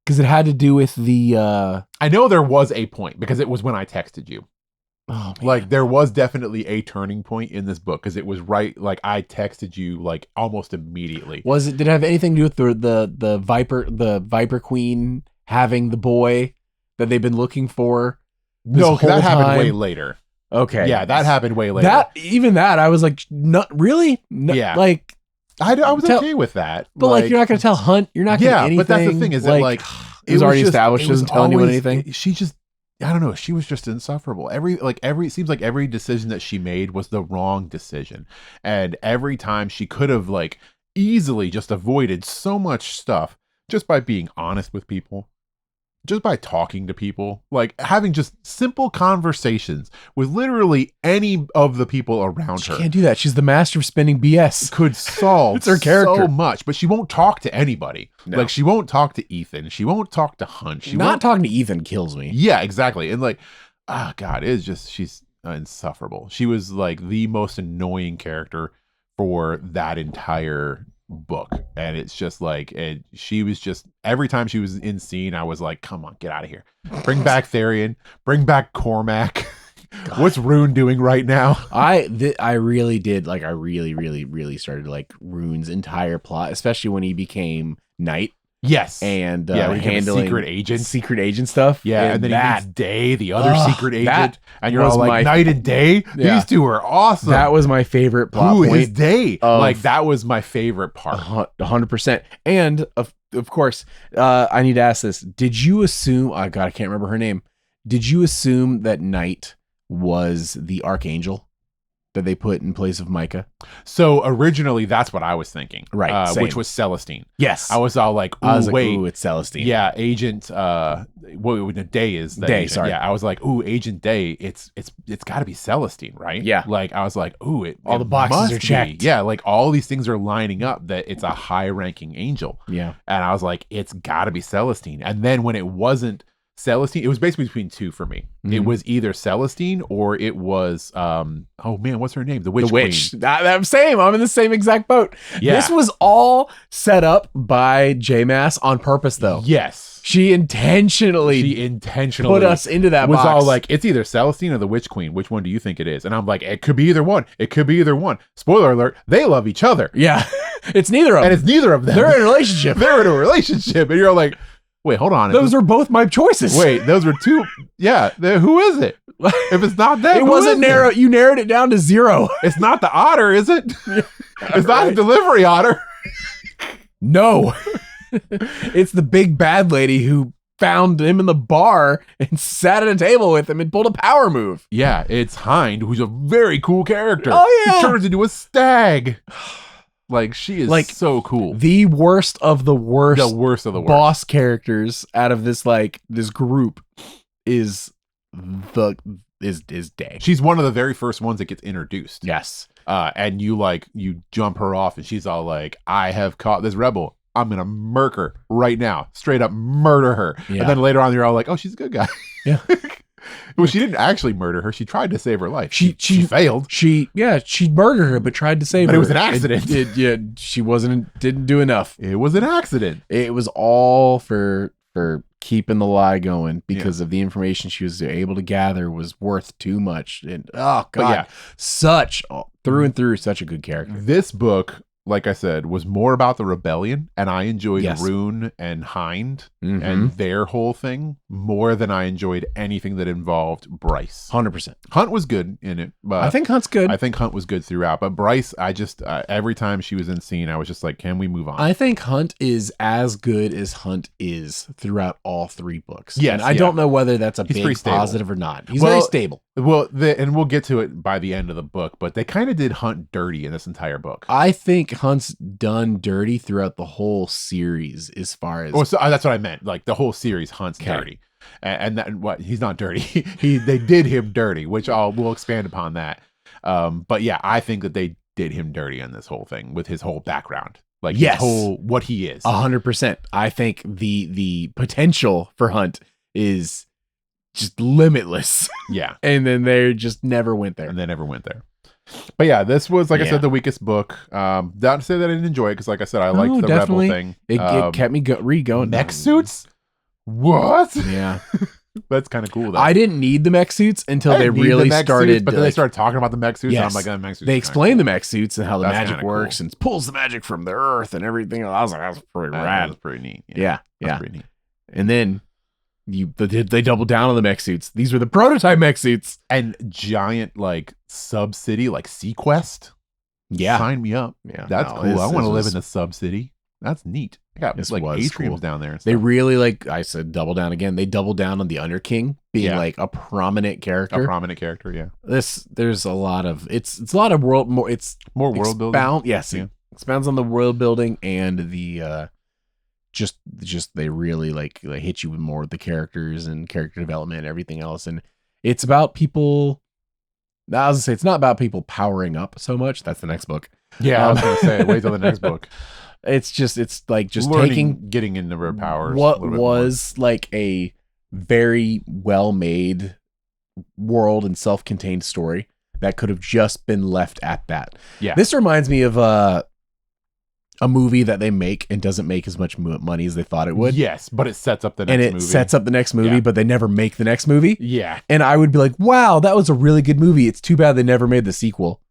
Because it had to do with the... I know there was a point, because it was when I texted you. Oh, man. Like there was definitely a turning point in this book, because it was right. Like I texted you like almost immediately. Did it have anything to do with the Viper Queen having the boy that they've been looking for? No, that happened way later. Okay, yeah, that happened way later. That I was like, not really. Yeah, like I was okay with that, but like you're not gonna tell Hunt. You're not gonna anything. But that's the thing is that like it was already established. She doesn't tell anyone anything. She just. I don't know. She was just insufferable. It seems like every decision that she made was the wrong decision. And every time she could have like easily just avoided so much stuff just by being honest with people, just by talking to people, like having just simple conversations with literally any of the people around her. She can't do that. She's the master of spinning BS. Could solve it's her character. So much, but she won't talk to anybody. No. Like she won't talk to Ethan. She won't talk to Hunt. Not talking to Ethan kills me. Yeah, exactly. And like, God, it's just, she's insufferable. She was like the most annoying character for that entire book, and it's just like she was just every time she was in scene I was like, come on, get out of here, bring back Therion, bring back Cormac. What's Rune doing right now? I really did like I really started to like Rune's entire plot, especially when he became Knight. Yes. And handling secret agent stuff. Yeah, and then he meets Day, the other secret agent, and you're all like, Knight and Day? Yeah. These two are awesome. That was my favorite plot point. Is Day? Like, that was my favorite part. 100%. And, of course, I need to ask this. Did you assume... Oh, God, I can't remember her name. Did you assume that Knight was the Archangel that they put in place of Micah? So originally that's what I was thinking, right? Which was Celestine. Yes, I was all like, wait, it's Celestine. Yeah, Agent. Day is the Day. Agent. Sorry, yeah. I was like, Agent Day. It's got to be Celestine, right? Yeah. Like I was like, all the boxes are checked. Yeah, like all these things are lining up that it's a high-ranking angel. Yeah, and I was like, it's got to be Celestine. And then when it wasn't Celestine, it was basically between two for me. Mm-hmm. It was either Celestine or it was what's her name? The Witch Queen. I'm saying I'm in the same exact boat. Yeah. This was all set up by J-Mass on purpose though. Yes. She intentionally put us into that box. Was all like, it's either Celestine or the Witch Queen. Which one do you think it is? And I'm like, it could be either one. It could be either one. Spoiler alert, they love each other. Yeah. It's neither of them. And it's neither of them. They're in a relationship. They're in a relationship. And you're like, wait, hold on. Those are both my choices. Wait, those were two. Yeah. Who is it? If it's not that, it wasn't narrow. You narrowed it down to 0. It's not the otter, is it? It's not the delivery otter. No. It's the big bad lady who found him in the bar and sat at a table with him and pulled a power move. Yeah, it's Hind, who's a very cool character. Oh, yeah. He turns into a stag. Like, she is like so cool. The worst of the worst. The worst of the worst. Boss characters out of this, like, this group is is day. She's one of the very first ones that gets introduced. Yes. And you jump her off, and she's all like, I have caught this rebel. I'm going to murk her right now. Straight up murder her. Yeah. And then later on, you're all like, oh, she's a good guy. Yeah. Well, she didn't actually murder her. She tried to save her life. She failed. She murdered her, but tried to save her. But it was an accident. She didn't do enough. It was an accident. It was all for keeping the lie going because of the information she was able to gather was worth too much. And oh God, through and through, such a good character. This book, like I said, was more about the rebellion, and I enjoyed Rune and Hind and their whole thing more than I enjoyed anything that involved Bryce. 100%. Hunt was good in it. But I think Hunt's good. I think Hunt was good throughout. But Bryce, I just, every time she was in scene, I was just like, can we move on? I think Hunt is as good as Hunt is throughout all 3 books. Yes, and I don't know whether that's a He's big stable. positive or not. He's very stable. Well, and we'll get to it by the end of the book, but they kind of did Hunt dirty in this entire book. I think Hunt's done dirty throughout the whole series as far as... Oh, so that's what I meant. Like, the whole series, Hunt's dirty. And that, what, he's not dirty. They did him dirty, which we'll expand upon that. But yeah, I think that they did him dirty on this whole thing with his whole background. Like, his whole, what he is. 100%. I think the potential for Hunt is just limitless. Yeah. And then they just never went there. And they never went there. But yeah, this was, like I said, the weakest book. Not to say that I didn't enjoy it, because like I said, I liked the definitely. Rebel thing. It kept me going. Mech suits? What? Yeah. That's kind of cool, though. I didn't need the mech suits until they really started. Suits, but then they started talking about the mech suits, and I'm like, the mech suits. They explained the mech suits and how the That's magic works and pulls the magic from the earth and everything. I was like, that's pretty rad. That was pretty neat. Yeah. That's pretty neat. And then they doubled down on the mech suits. These were the prototype mech suits. And giant, like, sub-city, like Sequest. Yeah. Sign me up. Yeah. That's cool. I want to live in a sub-city. That's neat. I got like atriums down there. And they really, like I said, double down again. They doubled down on the Underking being like a prominent character. A prominent character, yeah. There's a lot of it's a lot of world more. It's more world building. Yes, it expounds on the world building and the just they really like hit you with more of the characters and character development and everything else. And it's about people. I was gonna say it's not about people powering up so much. That's the next book. Yeah, I was gonna say wait till the next book. It's like just getting into her powers. What was like a very well made world and self-contained story that could have just been left at that. Yeah, this reminds me of a movie that they make and doesn't make as much money as they thought it would. Yes, but it sets up the next movie. But they never make the next movie. Yeah, and I would be like, wow, that was a really good movie. It's too bad they never made the sequel,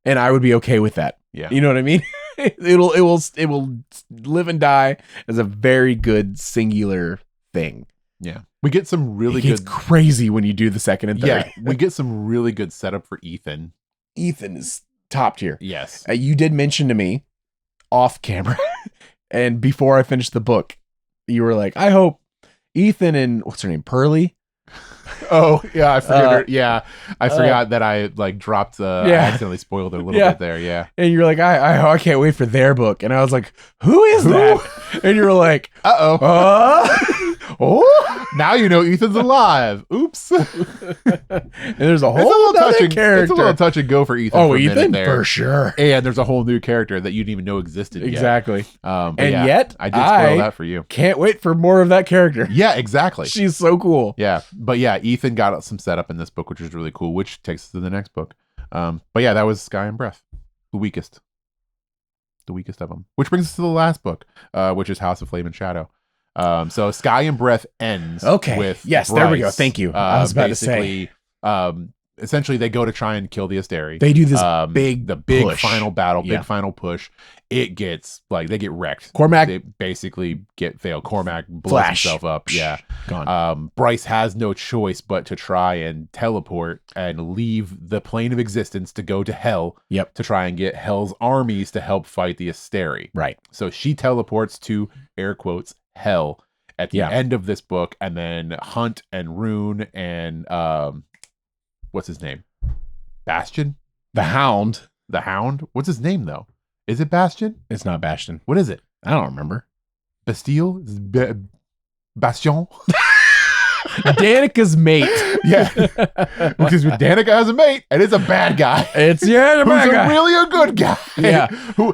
and I would be okay with that. Yeah, you know what I mean. It will live and die as a very good singular thing. Yeah, we get some really good. It's crazy when you do the second and third. Yeah, we get some really good setup for Ethan. Ethan is top tier. Yes, you did mention to me off camera, and before I finished the book, you were like, "I hope Ethan and what's her name, Pearly." Oh yeah, I forgot her. Yeah, I forgot that I like dropped. I accidentally spoiled her a little bit there. Yeah, and you're like, I can't wait for their book, and I was like, who is that? And you're like, oh, now you know Ethan's alive. Oops. And there's a whole other character. It's a little touch and go for Ethan. Oh, Ethan for sure. And there's a whole new character that you didn't even know existed. Exactly. Yet. And yet I did spoil that for you. Can't wait for more of that character. Yeah, exactly. She's so cool. Yeah, but yeah, Ethan got some setup in this book, which is really cool, which takes us to the next book. But yeah, that was Sky and Breath, the weakest of them. Which brings us to the last book, which is House of Flame and Shadow. So Sky and Breath ends with Bryce. There we go. Thank you. I was about to say. Essentially, they go to try and kill the Asteri. They do this big push. Final battle, big final push. It gets they get wrecked. They basically get failed. Cormac blows himself up. Yeah, gone. Bryce has no choice but to try and teleport and leave the plane of existence to go to Hell. Yep. To try and get Hell's armies to help fight the Asteri. Right. So she teleports to air quotes Hell at the end of this book, and then Hunt and Rune and what's his name? Bastion? The Hound. The Hound? What's his name, though? Is it Bastion? It's not Bastion. What is it? I don't remember. Bastille? Bastion? Danica's mate. Yeah, because Danica has a mate, and it's a bad guy. The Who's bad guy. really a good guy. Yeah.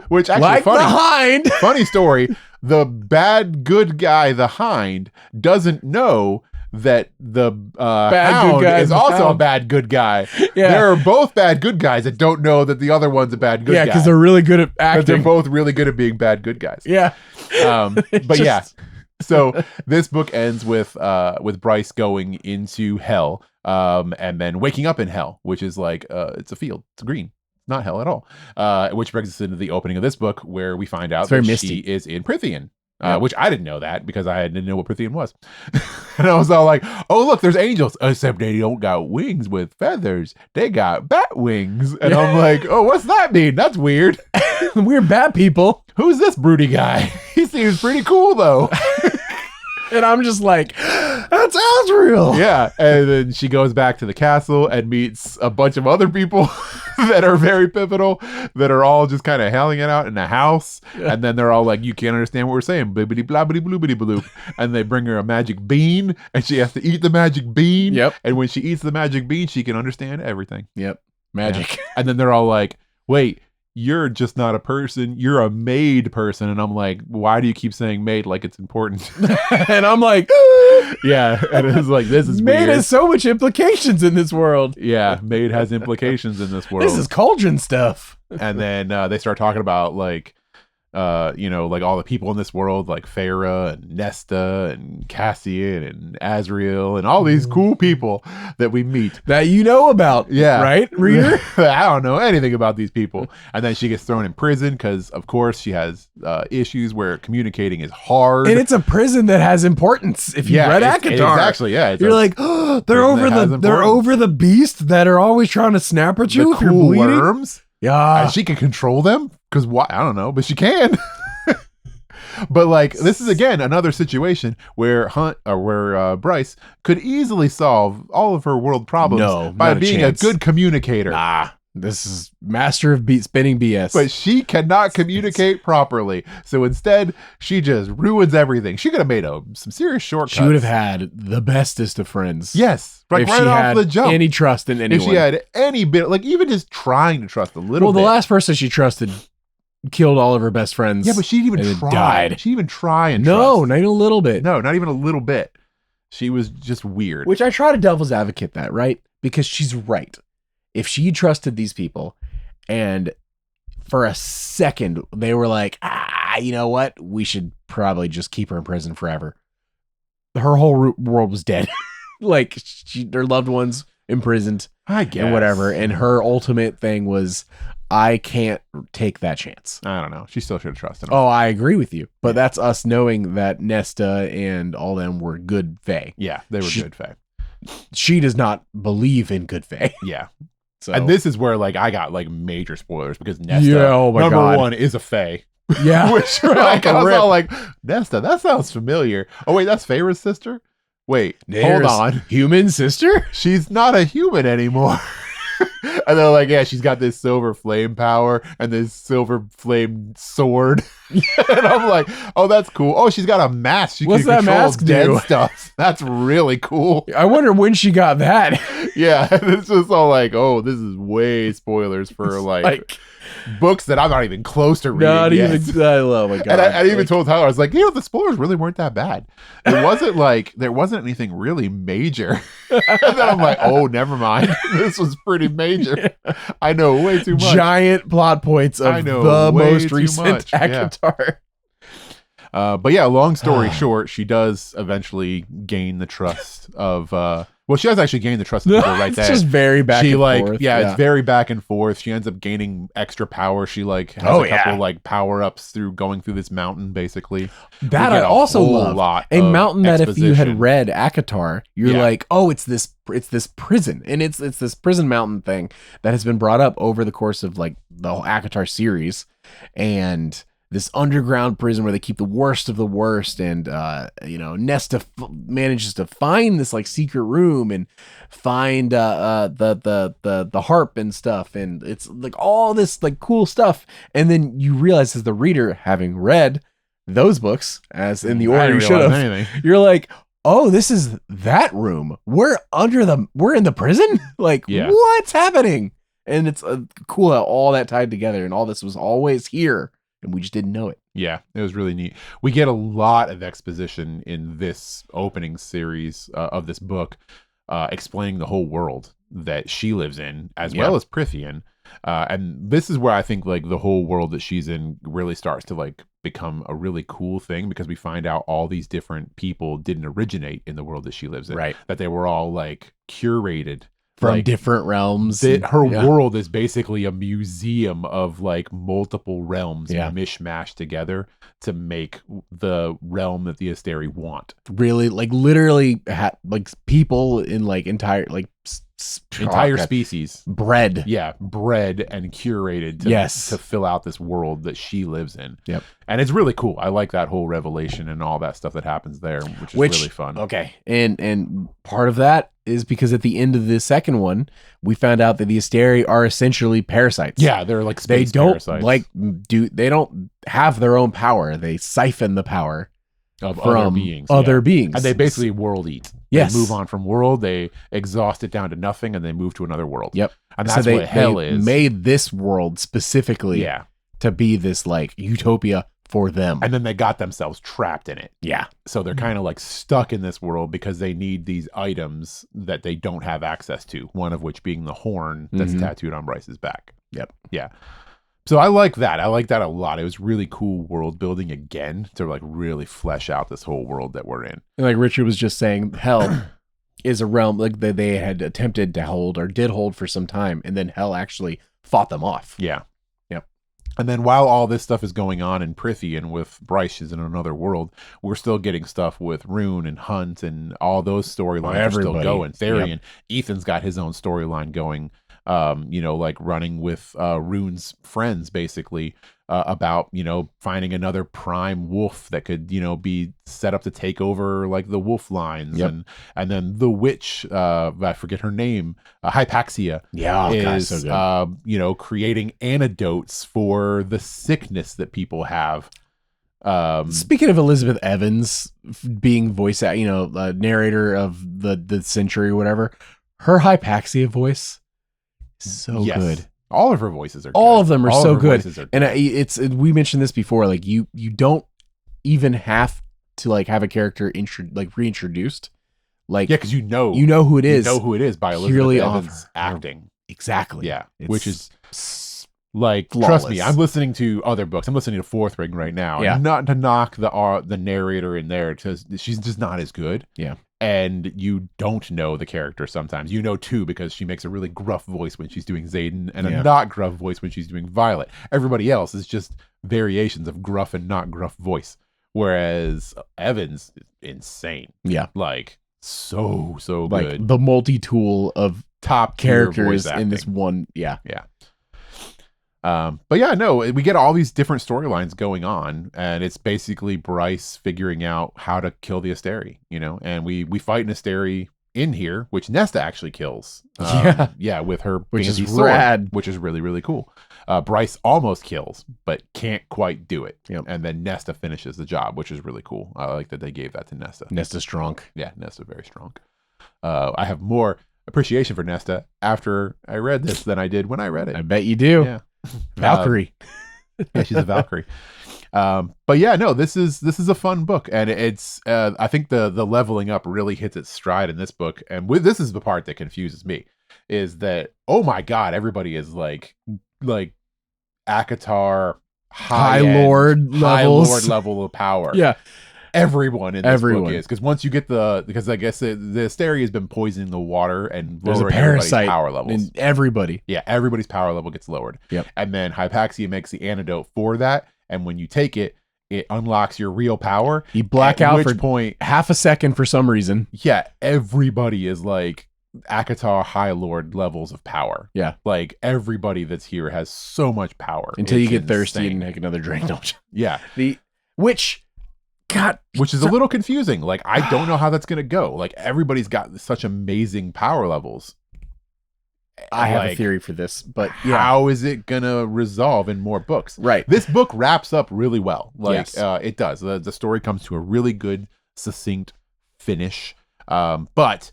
Which actually Like funny. the hind. Funny story. The bad good guy, the hind, doesn't know that the hound good guy is the also a hound. bad good guy. Yeah. There are both bad good guys that don't know that the other one's a bad good guy. Yeah, because they're really good at But they're acting. both really good at being bad good guys. Yeah. But yeah. So this book ends with Bryce going into hell, and then waking up in hell, which is like it's a field, it's green, not hell at all. Which brings us into the opening of this book, where we find out that she is in Prithian, which I didn't know that because I didn't know what Prithian was, and I was all like, "Oh, look, there's angels, except they don't got wings with feathers; they got bat wings." And I'm like, "Oh, what's that mean? That's weird." We're bad people. Who's this broody guy? He seems pretty cool though. And I'm just like, that's Asriel. Yeah, and then she goes back to the castle and meets a bunch of other people that are very pivotal, that are all just kind of howling it out in the house. Yeah. And then they're all like, you can't understand what we're saying, bibbidi blabbidi bloobidi bloop. And they bring her a magic bean, and she has to eat the magic bean. Yep. And when she eats the magic bean, she can understand everything. Yep. Magic. Yeah. And then they're all like, wait, you're just not a person, you're a maid person. And I'm like, why do you keep saying maid like it's important? And I'm like, yeah. And it's like, this is maid weird. has so much implications in this world. Yeah, maid has implications in this world. This is cauldron stuff. And then they start talking about like like all the people in this world, like Farah and Nesta and Cassian and Asriel and all these cool people that we meet. That you know about. Yeah. Right, reader? I don't know anything about these people. And then she gets thrown in prison because, of course, she has issues where communicating is hard. And it's a prison that has importance. If you read ACOTAR. Exactly, yeah. You're like, oh, they're over the beast that are always trying to snap at you if you're bleeding. Worms. Yeah. And she can control them because why? I don't know, but she can. But like, this is again another situation where Bryce could easily solve all of her world problems by being a good communicator. Nah, this is master of spinning BS. But she cannot communicate properly, so instead she just ruins everything. She could have made some serious shortcuts. She would have had the bestest of friends. Yes, like right off the jump. Any trust in anyone. If she had any bit, like even just trying to trust a little. Well, bit. the last person she trusted killed all of her best friends. Yeah, but she didn't even try. Died. She didn't even try and no, trust. not even a little bit. No, not even a little bit. She was just weird. Which I try to devil's advocate that, right? Because she's right. If she trusted these people and for a second they were like, you know what? We should probably just keep her in prison forever. Her whole world was dead. Like her loved ones imprisoned, I guess, and whatever. And her ultimate thing was, I can't take that chance. I don't know. She still should have trusted him. Oh, I agree with you. But that's us knowing that Nesta and all them were good fae. Yeah, they were good fae. She does not believe in good fae. Yeah. So. And this is where like I got like major spoilers because Nesta, number one, is a fae. Yeah. Which like, I was all like, Nesta, that sounds familiar. Oh wait, that's Feyre's sister? Wait, hold on. Human sister? She's not a human anymore. And they're like, yeah, she's got this silver flame power and this silver flame sword. And I'm like, oh, that's cool. Oh, she's got a mask. She What's can that control mask dead do? stuff. That's really cool. I wonder when she got that. Yeah, it's just all like, oh, this is way spoilers for like books that I'm not even close to reading. Not yet. even. Oh my god! And I even told Tyler, I was like, the spoilers really weren't that bad. It wasn't like there wasn't anything really major. And then I'm like, oh, never mind. This was pretty major. I know way too much. Giant plot points of the most recent ACOTAR. But yeah, long story short, she does eventually gain the trust of well, she does actually gain the trust of people right there. It's just very back and forth. Yeah, it's very back and forth. She ends up gaining extra power. She like has a couple like power ups through going through this mountain, basically. That I also love. A mountain that if you had read ACOTAR, you're like, oh, it's this prison. And it's this prison mountain thing that has been brought up over the course of like the whole ACOTAR series. And this underground prison where they keep the worst of the worst, and Nesta manages to find this like secret room and find the harp and stuff, and it's like all this like cool stuff, and then you realize as the reader, having read those books as in the order you should have, you're like, oh, this is that room. We're in the prison? Like, Yeah. what's happening? And it's cool how all that tied together and all this was always here and we just didn't know it. Yeah, it was really neat. We get a lot of exposition in this opening series of this book, explaining the whole world that she lives in, as well as Prithian. And this is where I think like the whole world that she's in really starts to like become a really cool thing, because we find out all these different people didn't originate in the world that she lives in. Right. That they were all like curated From like, different realms. her world is basically a museum of like multiple realms mishmashed together to make the realm that the Asteri want. Really, like literally like people in like entire like entire species bred. Yeah, bred and curated to fill out this world that she lives in. Yep. And it's really cool. I like that whole revelation and all that stuff that happens there, which is really fun. Okay. And part of that is because at the end of the second one, we found out that the Asteri are essentially parasites. Yeah, they're like space parasites. They don't have their own power. They siphon the power of from other beings. And they basically world eat. Yes. They move on from world, they exhaust it down to nothing, and they move to another world. Yep. And that's what hell is. Made this world specifically to be this like utopia for them. And then they got themselves trapped in it. Yeah. So they're kind of like stuck in this world because they need these items that they don't have access to. One of which being the horn that's tattooed on Bryce's back. Yep. Yeah. So I like that. I like that a lot. It was really cool world building again to like really flesh out this whole world that we're in. And like Richard was just saying, hell is a realm like that they had attempted to hold or did hold for some time, and then hell actually fought them off. Yeah. Yep. And then while all this stuff is going on in Prithian with Bryce is in another world, we're still getting stuff with Rune and Hunt and all those storylines are still going. Therian, Ethan's got his own storyline going. Like running with Rune's friends, basically, about, finding another prime wolf that could, be set up to take over like the wolf lines. And then the witch, I forget her name, Hypaxia, is, so good. Creating antidotes for the sickness that people have. Speaking of Elizabeth Evans being voice, narrator of the century or whatever, her Hypaxia voice. So good. All of her voices are good. All of them are so good. And we mentioned this before, like you don't even have to like have a character reintroduced. Like, because you know who it is. You know who it is by Elizabeth Evans acting. Exactly. Yeah. Which is like, flawless. Trust me, I'm listening to other books. I'm listening to Fourth Ring right now. Yeah. Not to knock the narrator in there, because she's just not as good. Yeah. And you don't know the character sometimes. You know, too, because she makes a really gruff voice when she's doing Xaden and a not gruff voice when she's doing Violet. Everybody else is just variations of gruff and not gruff voice. Whereas Evans is insane. Yeah. Like, so good. Like, the multi-tool of top characters in this one. Yeah. Yeah. But yeah, no, we get all these different storylines going on, and it's basically Bryce figuring out how to kill the Asteri, and we fight an Asteri in here, which Nesta actually kills. With her which fancy is sword, rad, which is really, really cool. Bryce almost kills, but can't quite do it. Yep. And then Nesta finishes the job, which is really cool. I like that they gave that to Nesta. Nesta's strong. Yeah, Nesta very strong. I have more appreciation for Nesta after I read this than I did when I read it. I bet you do. Yeah. Valkyrie. Yeah, she's a Valkyrie. But yeah, no, this is a fun book, and it's I think the leveling up really hits its stride in this book. And this is the part that confuses me, is that, oh my god, everybody is like ACOTAR high lord level of power. Yeah. Everyone in this book is, because once you get because I guess the Asteri has been poisoning the water and lowering everybody's power levels. Everybody. Yeah, everybody's power level gets lowered. Yep. And then Hypaxia makes the antidote for that, and when you take it, it unlocks your real power. You black out for point half a second for some reason. Yeah, everybody is like ACOTAR High Lord levels of power. Yeah. Like, everybody that's here has so much power. Until you get thirsty and take another drink, don't you? Yeah. Which is a little confusing. Like, I don't know how that's going to go. Like, everybody's got such amazing power levels. I have a theory for this, but how is it going to resolve in more books? Right. This book wraps up really well. Like, yes. It does. The story comes to a really good, succinct finish. But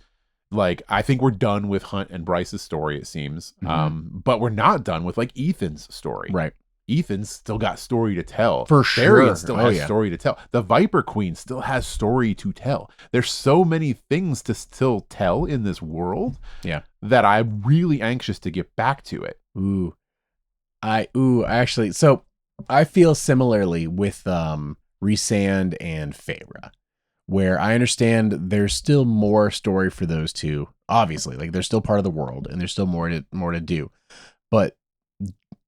like, I think we're done with Hunt and Bryce's story, it seems. But we're not done with like Ethan's story. Right. Ethan's still got story to tell. For sure. Varian still has story to tell. The Viper Queen still has story to tell. There's so many things to still tell in this world. Yeah. That I'm really anxious to get back to it. Actually, so I feel similarly with Rhysand and Feyre, where I understand there's still more story for those two. Obviously, like they're still part of the world and there's still more to do. But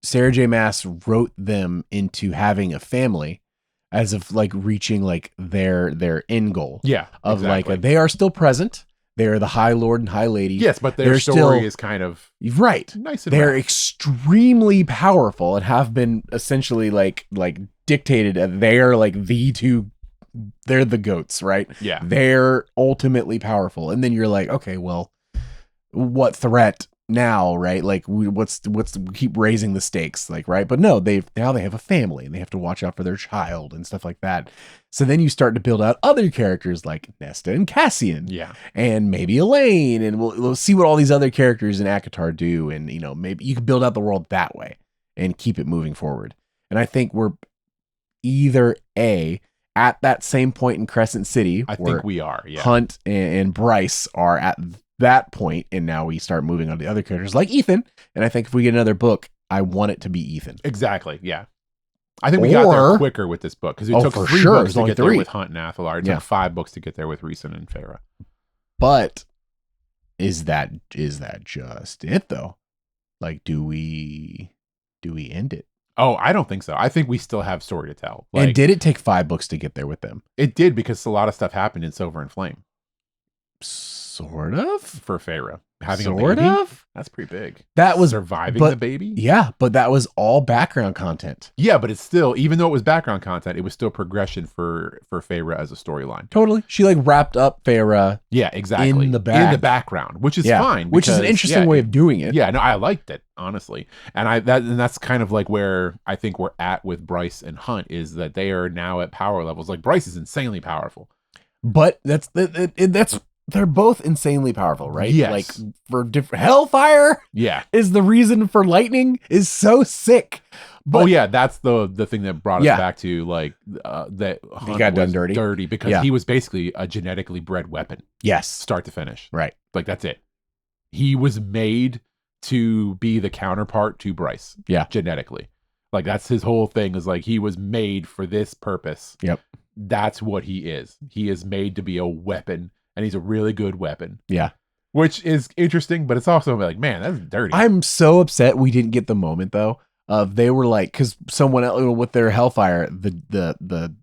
Sarah J. Maas wrote them into having a family as of like reaching like their end goal. Yeah. Of exactly. like they are still present. They're the High Lord and High Lady. Yes, but their story is kind of right. Nice. And they're rough. extremely powerful and have been essentially like dictated. They're like they're the goats, right? Yeah. They're ultimately powerful. And then you're like, okay, well, what threat now, right? Like what's keep raising the stakes, like, right? But no, now they have a family and they have to watch out for their child and stuff like that. So then you start to build out other characters like Nesta and Cassian, yeah, and maybe Elaine, and we'll see what all these other characters in ACOTAR do, and maybe you can build out the world that way and keep it moving forward. And I think we're either at that same point in Crescent City. I think we are. Yeah, Hunt and Bryce are at that point, and now we start moving on to other characters like Ethan. And I think if we get another book, I want it to be Ethan. Exactly. Yeah. I think we got there quicker with this book because it took 3 books to get there with Hunt and Athalar. It took 5 books to get there with Rhysand and Feyre. But is that just it though? Like, do we end it? Oh, I don't think so. I think we still have story to tell. Like, and did it take 5 books to get there with them? It did, because a lot of stuff happened in Silver and Flame. Sort of? For Feyre. Having sort a baby? Of? That's pretty big. That was surviving the baby? Yeah, but that was all background content. Yeah, but it's still, even though it was background content, it was still progression for Feyre as a storyline. Totally. She like wrapped up Feyre. Yeah, exactly. In the background, which is fine. Which is an interesting way of doing it. Yeah, no, I liked it, honestly. And that's kind of like where I think we're at with Bryce and Hunt, is that they are now at power levels. Like, Bryce is insanely powerful. But that's they're both insanely powerful, right? Yes. Like, for different Hellfire. Yeah. Is the reason for lightning is so sick. But, that's the thing that brought us back to like that Hunt he got done dirty because he was basically a genetically bred weapon. Yes. Start to finish. Right. Like, that's it. He was made to be the counterpart to Bryce. Yeah. Genetically. Like, that's his whole thing, is like, he was made for this purpose. Yep. That's what he is. He is made to be a weapon. And he's a really good weapon. Yeah. Which is interesting, but it's also like, man, that's dirty. I'm so upset we didn't get the moment, though, of they were like, because someone else with their Hellfire, the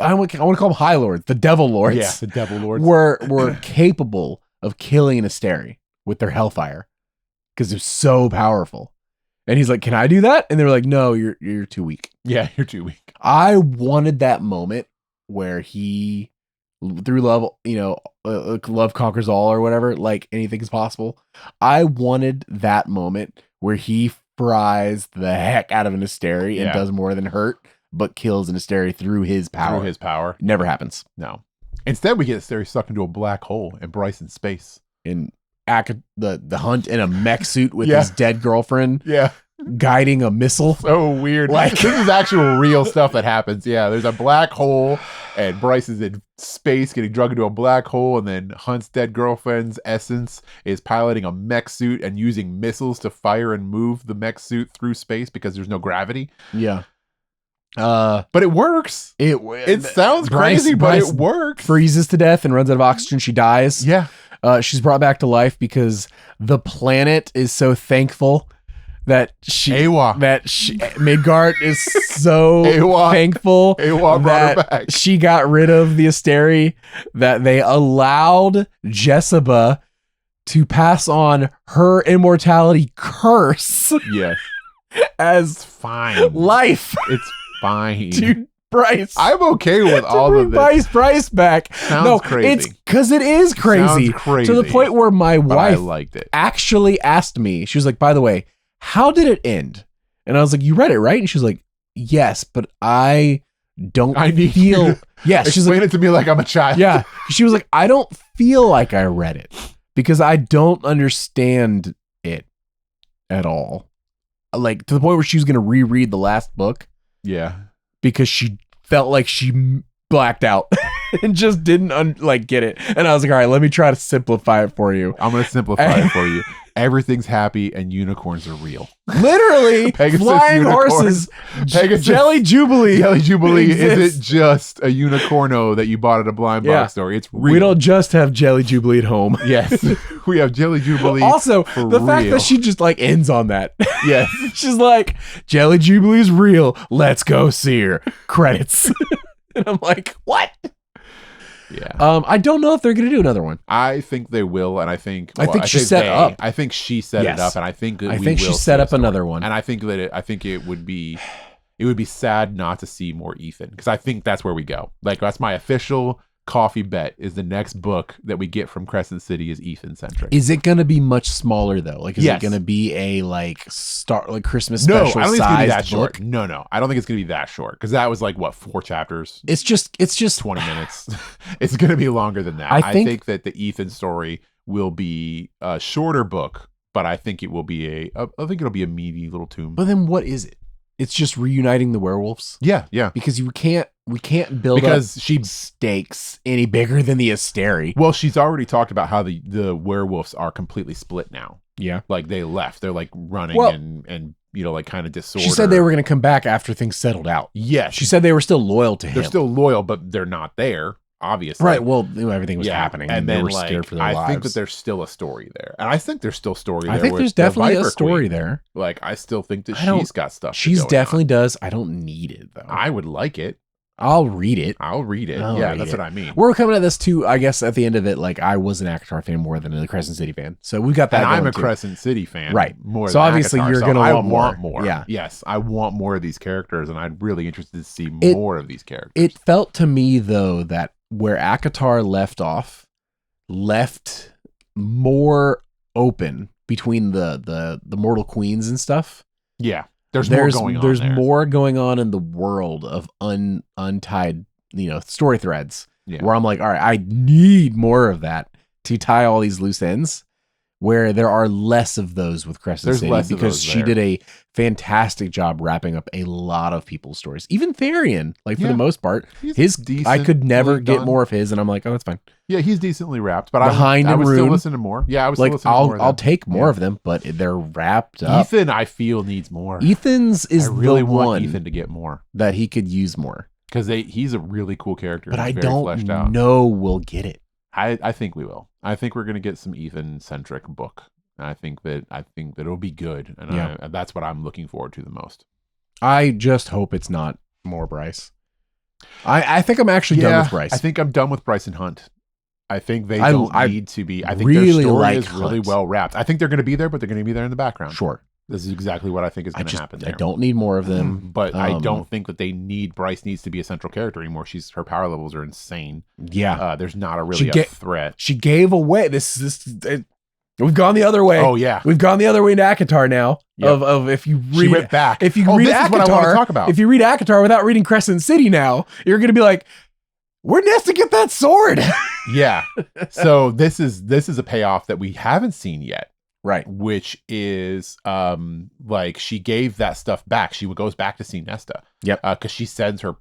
I want to call them High Lords, the Devil Lords. Yeah, the Devil Lords. were capable of killing an Asteri with their Hellfire because they're so powerful. And he's like, can I do that? And they were like, no, you're too weak. Yeah, you're too weak. I wanted that moment where he, through love, love conquers all or whatever, like anything is possible. I wanted that moment where he fries the heck out of an Asteri and does more than hurt, but kills an Asteri through his power. Never happens. No. Instead, we get Asteri sucked into a black hole and Bryce in space. In the Hunt in a mech suit with his dead girlfriend. Yeah. Guiding a missile. So weird. Like, this is actual real stuff that happens. Yeah, there's a black hole and Bryce is in space getting drugged into a black hole, and then Hunt's dead girlfriend's essence is piloting a mech suit and using missiles to fire and move the mech suit through space because there's no gravity. Yeah. But it works. It sounds crazy, but it works. Freezes to death and runs out of oxygen. She dies. Yeah. She's brought back to life because the planet is so thankful that Midgard is so thankful that she got rid of the Asteri, that they allowed Jessica to pass on her immortality curse. Yes. As fine life. It's fine. Dude, Bryce. I'm okay with all of this. Bryce back. Sounds crazy. It's because it is crazy. To the point where my wife liked it. Actually asked me, she was like, by the way, how did it end? And I was like, you read it, right? And she was like, yes, but I don't feel Yeah, she's Explain like, it to me like I'm a child. yeah. She was like, I don't feel like I read it because I don't understand it at all. Like to the point where she was going to reread the last book Yeah. because she felt like she blacked out and just didn't get it. And I was like, all right, let me try to simplify it for you. I'm going to simplify it for you. Everything's happy and unicorns are real. Literally, flying horses, Jelly Jubilee. Jelly Jubilee exists. isn't just a unicorno that you bought at a blind box store. It's real. We don't just have Jelly Jubilee at home. Yes. We have Jelly Jubilee. Also, the fact real. that she just like ends on that. Yes. She's like, Jelly Jubilee's real. Let's go see her. Credits. And I'm like, what? Yeah. I don't know if they're going to do another one. I think they will, and I think she set up. I think she set it up, and I think that she set up another one, and I think that it would be sad not to see more Ethan, because I think that's where we go. Like that's my official coffee bet is the next book that we get from Crescent City is Ethan centric. Is it going to be much smaller though? Like, is it going to be a Christmas special? No, I don't think it's going to be that book? short. No, I don't think it's going to be that short because that was like what 4 chapters. It's just 20 minutes. It's going to be longer than that. I think that the Ethan story will be a shorter book, but I think it will be I think it'll be a meaty little tome. But then what is it? It's just reuniting the werewolves. Yeah. Because we can't build stakes any bigger than the Asteri. Well, she's already talked about how the werewolves are completely split now. Yeah. Like they left. They're like running and like kind of disorder. She said they were going to come back after things settled out. Yes. She said they were still loyal to him. They're still loyal, but they're not there, obviously. Right. Well, everything was happening and they were scared for their lives. I think that there's still a story there. And I think there's still story there. I think there's definitely a story there. Like I still think that she's got stuff. She's definitely does. I don't need it though. I would like it. I'll read it. That's what I mean. We're coming at this too, I guess, at the end of it, like I was an ACOTAR fan more than a Crescent City fan. So we got that. And I'm a Crescent City fan. Right. More so than obviously ACOTAR, you're going to want more. Yeah. Yes. I want more of these characters and I'm really interested to see more of these characters. It felt to me though that where ACOTAR left more open between the Mortal Queens and stuff. Yeah. There's more going on in the world of untied, story threads where I'm like, all right, I need more of that to tie all these loose ends, where there are less of those with Crescent City because she did a fantastic job wrapping up a lot of people's stories. Even Therian, for the most part, I could never get more of his, and I'm like, oh, that's fine. Yeah, he's decently wrapped, but I would still listen to more. Yeah, I was still I'll take more of them, but they're wrapped up. Ethan, I feel needs more. Ethan's is I really the want one Ethan to get more that he could use more because he's a really cool character. But I don't know we'll get it. I think we will. I think we're gonna get some Ethan centric book. I think that it'll be good, and that's what I'm looking forward to the most. I just hope it's not more Bryce. I think I'm actually done with Bryce. I think I'm done with Bryce and Hunt. I think they don't need to be. I think their story is really well wrapped. I think they're going to be there, but they're going to be there in the background. Sure. This is exactly what I think is going to happen there. I don't need more of them. But I don't think that Bryce needs to be a central character anymore. Her power levels are insane. Yeah. There's not a threat. She gave away we've gone the other way. Oh yeah. We've gone the other way into ACOTAR now. Yep. Of if you read, she went back. If you read ACOTAR, what I want to talk about. If you read ACOTAR without reading Crescent City now, you're going to be like, where'd Nesta get that sword? Yeah. So this is a payoff that we haven't seen yet. Right. Which is she gave that stuff back. She goes back to see Nesta. Yep. Because she sends her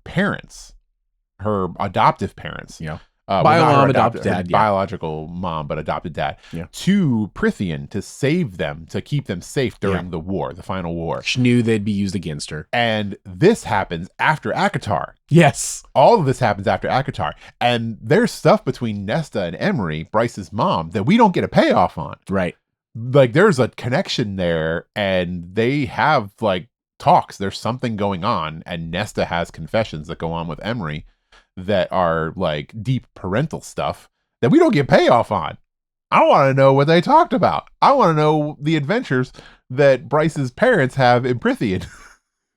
adoptive parents. Yeah. Adopted dad, biological mom, but adopted dad, to Prithian to save them, to keep them safe during the war, the final war. She knew they'd be used against her. And this happens after ACOTAR. Yes. All of this happens after ACOTAR. And there's stuff between Nesta and Emery, Bryce's mom, that we don't get a payoff on. Right. There's a connection there, and they have talks. There's something going on, and Nesta has confessions that go on with Emery that are deep parental stuff that we don't get payoff on. I want to know what they talked about. I want to know the adventures that Bryce's parents have in Prithian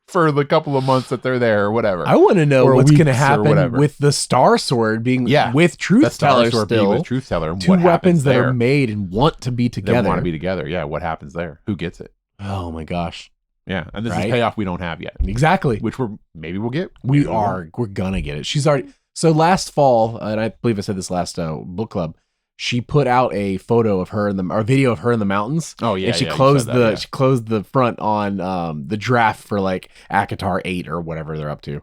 for the couple of months that they're there or whatever. I want to know what's going to happen with the Star Sword being with Truth Teller still. With Truth Teller. Two weapons that are made and want to be together. They want to be together. Yeah. What happens there? Who gets it? Oh my gosh. Yeah, and this is payoff we don't have yet. Exactly. Which maybe we'll get. We're gonna get it. She's already. So last fall, and I believe I said this last book club, she put out a photo of her or video of her in the mountains. Oh yeah, and she yeah, you closed said that, she closed the front on the draft for like ACOTAR 8 or whatever they're up to.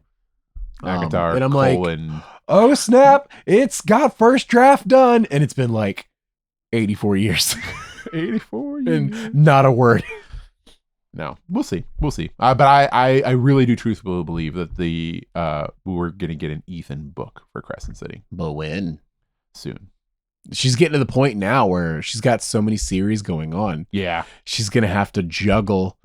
ACOTAR, and I'm Cullen. like, oh snap! It's got first draft done, and it's been like 84 years. 84 years. And not a word. No, we'll see. But I really do truthfully believe that we're gonna get an Ethan book for Crescent City. But when? Soon. She's getting to the point now where she's got so many series going on. Yeah. She's gonna have to juggle,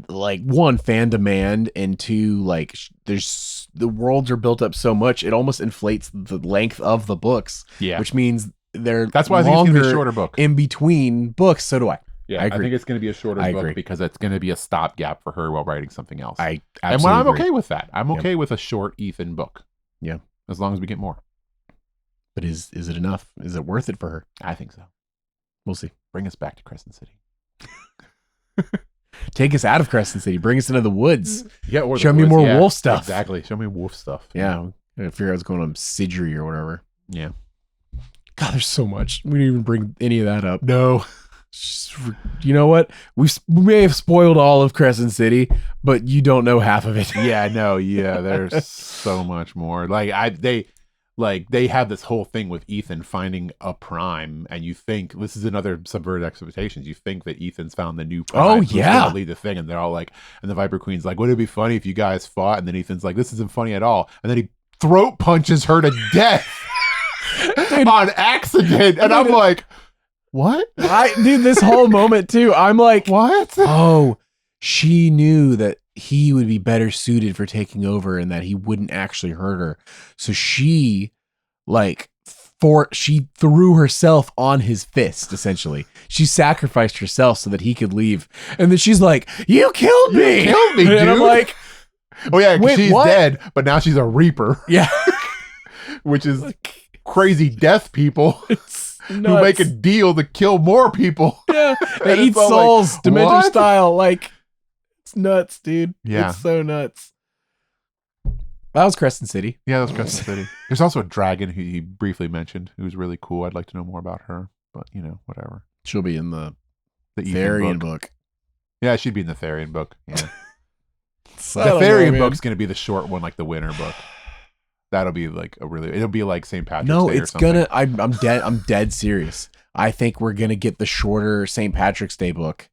like, one, fan demand, and two, like, there's the worlds are built up so much it almost inflates the length of the books. Yeah. Which means that's why I think it's gonna be a shorter book in between books. So do I. Yeah, I agree. think it's going to be a shorter book because it's going to be a stopgap for her while writing something else. I absolutely and I'm agree. okay with that. I'm okay with a short Ethan book. Yeah, as long as we get more. But is it enough? Is it worth it for her? I think so. We'll see. Bring us back to Crescent City. Take us out of Crescent City. Bring us into the woods. Yeah, or show me more wolf stuff. Exactly. Show me wolf stuff. Yeah, I figure out what's going on Sidgery or whatever. Yeah. God, there's so much. We didn't even bring any of that up. No. You know what? We may have spoiled all of Crescent City, but you don't know half of it. Yeah, no, yeah. There's so much more. They have this whole thing with Ethan finding a prime, and you think this is another subverted expectations. You think that Ethan's found the new prime. Oh yeah, lead the thing, and they're all like, and the Viper Queen's like, "Would it be funny if you guys fought?" And then Ethan's like, "This isn't funny at all." And then he throat punches her to death on accident, and I'm like, "What?" Dude, this whole moment too. I'm like, "What?" Oh, she knew that he would be better suited for taking over and that he wouldn't actually hurt her. So she threw herself on his fist, essentially. She sacrificed herself so that he could leave. And then she's like, "You killed me." You killed me, dude. And I'm like, oh yeah, wait, she's what? dead, but now she's a Reaper. Yeah. Which is crazy death people. It's who make a deal to kill more people. Yeah. They eat souls, like, Dementor what? style. Like, it's nuts, dude. Yeah. It's so nuts. That was Crescent City. Yeah, that was Crescent City. There's also a dragon who he briefly mentioned who's really cool. I'd like to know more about her, but whatever. She'll be in the Therian book. Yeah, she'd be in the Therian book. Yeah. The So Therian book's going to be the short one, like the winter book. That'll be like it'll be like St. Patrick's Day it's or something. I'm dead serious. I think we're gonna get the shorter St. Patrick's Day book,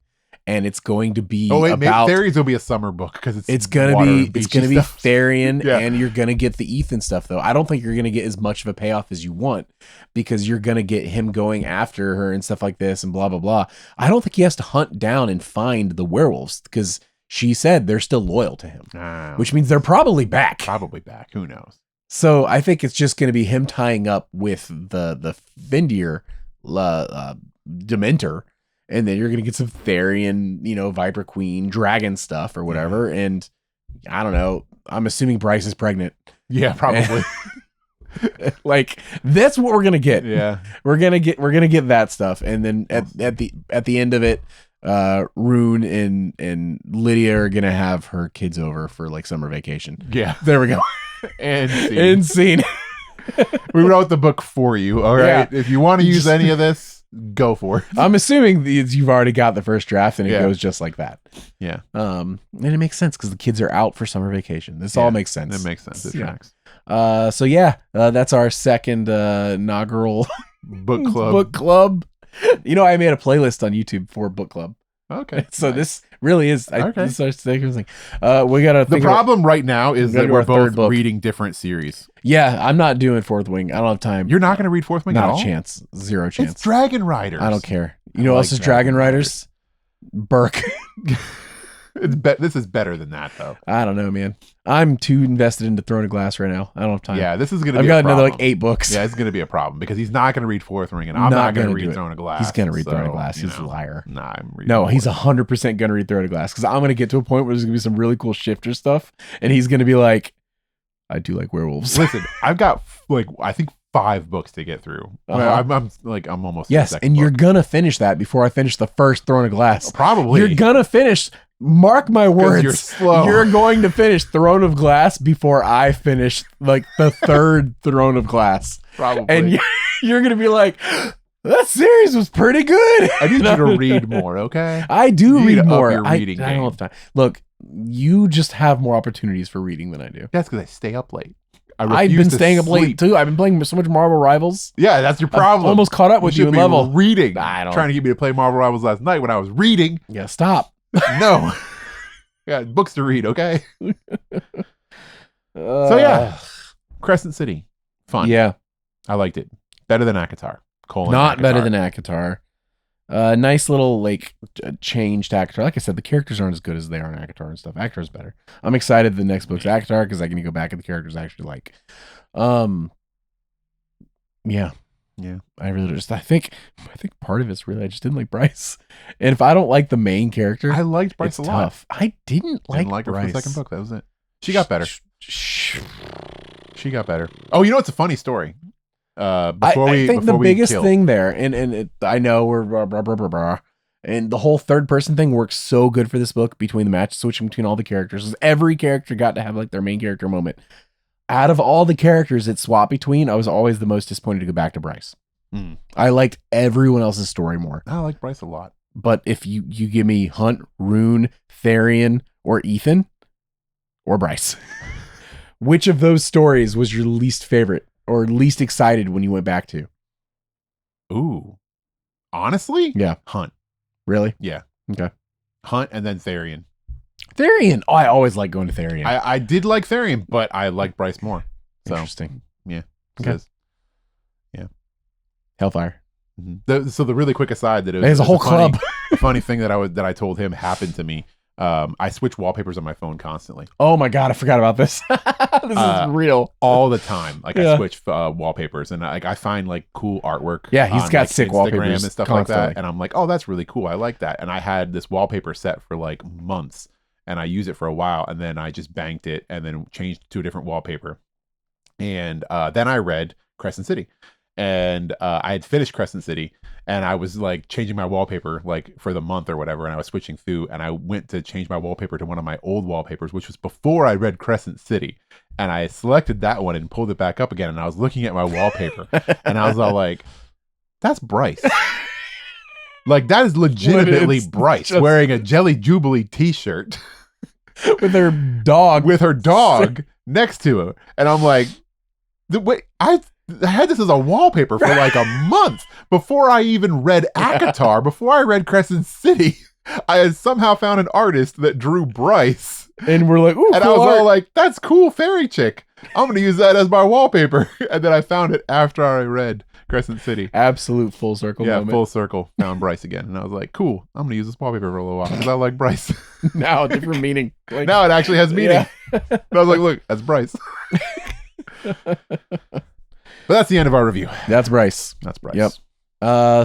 and it's going to be about Therians will be a summer book because it's gonna be Therian, yeah. And you're gonna get the Ethan stuff though. I don't think you're gonna get as much of a payoff as you want because you're gonna get him going after her and stuff like this and blah blah blah. I don't think he has to hunt down and find the werewolves because she said they're still loyal to him, which means they're probably back. Who knows? So I think it's just going to be him tying up with the Vindir Dementor, and then you're going to get some Therian, Viper Queen, dragon stuff or whatever. Yeah. And I don't know. I'm assuming Bryce is pregnant. Yeah, probably. Like that's what we're gonna get. Yeah, we're gonna get that stuff, and then at the end of it, Rune and Lydia are gonna have her kids over for like summer vacation. Yeah, there we go. And scene. We wrote the book for you. All right. Yeah. If you want to use any of this, go for it. I'm assuming you've already got the first draft and it goes just like that. Yeah. And it makes sense because the kids are out for summer vacation. This all makes sense. It makes sense. It tracks. That's our second inaugural book club. Book club. I made a playlist on YouTube for book club. Okay. So nice. This really is. This is our second thing. We gotta. The problem right now is that we're both reading different series. Yeah, I'm not doing Fourth Wing. I don't have time. You're not going to read Fourth Wing at all? Not a chance. Zero chance. It's Dragon Riders. I don't care. You know what else is Dragon Riders? Burke. This is better than that, though. I don't know, man. I'm too invested into Throne of Glass right now. I don't have time. Yeah, this is going to be I've got another 8 books. Yeah, it's going to be a problem because he's not going to read Fourth Ring, and I'm not going to read Throne of Glass. He's going to read Throne of Glass. He's a liar. Nah, he's 100% going to read Throne of Glass because I'm going to get to a point where there's going to be some really cool shifter stuff, and he's going to be like, I do like werewolves. Listen, I've got I think 5 books to get through. I'm almost yes, and you're gonna finish that before I finish the first Throne of Glass. Probably you're gonna finish Mark my words. You're slow. You're going to finish Throne of Glass before I finish like the third Throne of Glass. Probably. And you're going to be like, that series was pretty good. I need you to read more, okay? I do You need read to up more. your reading I don't game. have time. Look, you just have more opportunities for reading than I do. That's because I stay up late. I've been staying up late too. I've been playing so much Marvel Rivals. Yeah, that's your problem. I've almost caught up with you in be level. reading. I don't. Trying to get me to play Marvel Rivals last night when I was reading. Yeah, stop. No. Yeah, books to read, okay? So yeah, Crescent City. Fun. Yeah. I liked it. Better than Akatar. Colon Not Akatar. better than Akatar. Nice little like change to Akatar. Like I said, the characters aren't as good as they are in Akatar and stuff. Akatar's better. I'm excited the next book's Akatar because I can go back at the characters I actually like. Yeah. I really I think part of it's really I just didn't like Bryce. And if I don't like the main character, I liked Bryce it's a lot. tough. I didn't like her Bryce. for the second book. That was it. She got better. She got better. Oh, you know, it's a funny story. I think the biggest thing there, and I know we're blah, blah, blah, blah, blah, and the whole third person thing works so good for this book between the match switching between all the characters. Every character got to have like their main character moment. Out of all the characters it swapped between, I was always the most disappointed to go back to Bryce. I liked everyone else's story more. I like Bryce a lot. But if you give me Hunt, Rune, Therian, or Ethan, or Bryce, which of those stories was your least favorite or least excited when you went back to? Ooh. Honestly? Yeah. Hunt. Really? Yeah. Okay. Hunt and then Therian. Therian. Oh, I always like going to Therian. I did like Therian, but I like Bryce more. So, interesting. Yeah. Okay. Hellfire. So the really quick aside that there's a whole club. A funny thing that I told him happened to me. I switch wallpapers on my phone constantly. Oh my god, I forgot about this. This is real all the time. Like I switch wallpapers, and I find like cool artwork. Yeah, he's got sick Instagram wallpapers and stuff constantly. like that. And I'm like, oh, that's really cool. I like that. And I had this wallpaper set for like months, and I used it for a while, and then I just banked it, and then changed to a different wallpaper. And then I read Crescent City. And I had finished Crescent City, and I was like changing my wallpaper like for the month or whatever, and I was switching through, and I went to change my wallpaper to one of my old wallpapers, which was before I read Crescent City, and I selected that one and pulled it back up again, and I was looking at my wallpaper, and I was all like, that's Bryce. Like, that is legitimately Bryce wearing a Jelly Jubilee t-shirt with her dog next to her, and I'm like, I had this as a wallpaper for like a month before I even read Akatar. Before I read Crescent City, I had somehow found an artist that drew Bryce, and we're like, ooh, and cool I was art. all like, "That's cool, fairy chick. I'm gonna use that as my wallpaper." And then I found it after I read Crescent City. Absolute full circle. Yeah, moment. full circle. Found Bryce again, and I was like, "Cool. I'm gonna use this wallpaper for a little while because I like Bryce." Now, different meaning. Like, now it actually has meaning. Yeah. But I was like, "Look, that's Bryce." But that's the end of our review. That's Bryce. That's Bryce. Yep.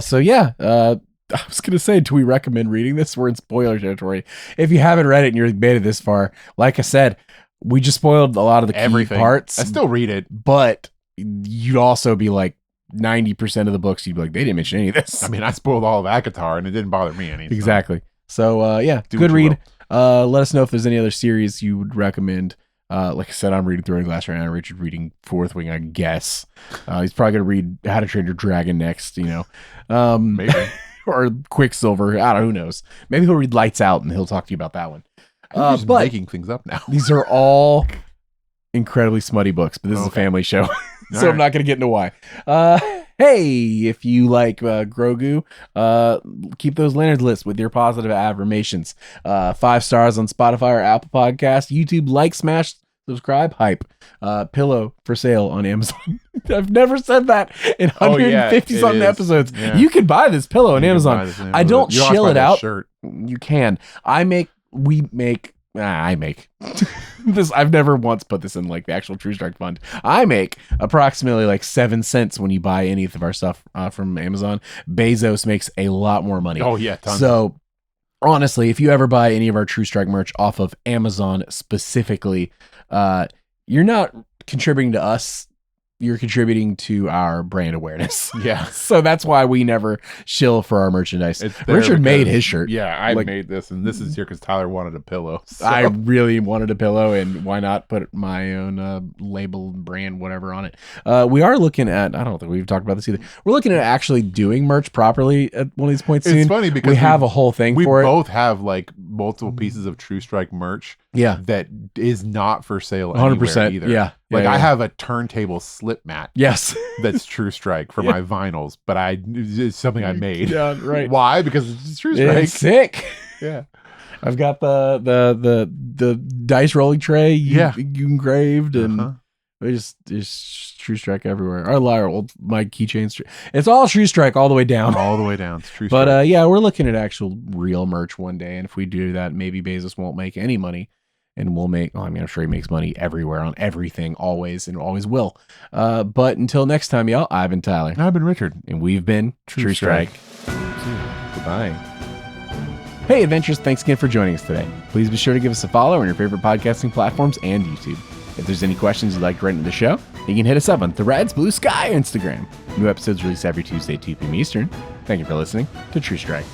So yeah, I was gonna say, do we recommend reading this? We're in spoiler territory. If you haven't read it and you're made it this far, like I said, we just spoiled a lot of the key parts. I still read it, but you'd also be like 90% of the books. You'd be like, they didn't mention any of this. I mean, I spoiled all of Akatar, and it didn't bother me any. Exactly. So yeah, good read. Let us know if there's any other series you would recommend. Like I said, I'm reading Throwing Glass right now. Richard reading Fourth Wing, I guess. He's probably gonna read How to Train Your Dragon next, Maybe. Or Quicksilver. I don't know, who knows. Maybe he'll read Lights Out and he'll talk to you about that one. Just but making things up now. These are all incredibly smutty books, but this is a family show, so right. I'm not gonna get into why. Hey, if you like Grogu, keep those lanterns lit with your positive affirmations. 5 stars on Spotify or Apple Podcast, YouTube, like, smash, subscribe, hype. Pillow for sale on Amazon. I've never said that in 150 something episodes. Yeah. You can buy this pillow on Amazon. I don't chill it out. Shirt. You can. I make this. I've never once put this in like the actual True Strike fund. I make approximately like 7 cents when you buy any of our stuff from Amazon. Bezos makes a lot more money. Oh yeah, tons. So honestly, if you ever buy any of our True Strike merch off of Amazon specifically, you're not contributing to us you're contributing to our brand awareness. Yeah. So that's why we never shill for our merchandise. Richard made his shirt. Yeah, I made this, and this is here because Tyler wanted a pillow. So. I really wanted a pillow, and why not put my own label, brand, whatever on it. We are looking at, I don't think we've talked about this either. We're looking at actually doing merch properly at one of these points soon. It's funny because we have a whole thing for it. We both have like multiple pieces of True Strike merch. Yeah. That is not for sale 100% either. Yeah. Like I have a turntable slip mat. Yes. That's True Strike for my vinyls, but it's something I made. Yeah, right. Why? Because it's True Strike. It's sick. Yeah. I've got the dice rolling tray you engraved, and it's True Strike everywhere. My keychains. It's all True Strike all the way down. All the way down. It's True Strike. But yeah, we're looking at actual real merch one day, and if we do that, maybe Bezos won't make any money. And we'll make, I'm sure he makes money everywhere on everything, always, and always will. But until next time, y'all, I've been Tyler. I've been Richard. And we've been True Strike. Goodbye. Hey, adventurers, thanks again for joining us today. Please be sure to give us a follow on your favorite podcasting platforms and YouTube. If there's any questions you'd like to write into the show, you can hit us up on Threads, Blue Sky, or Instagram. New episodes released every Tuesday at 2 p.m. Eastern. Thank you for listening to True Strike.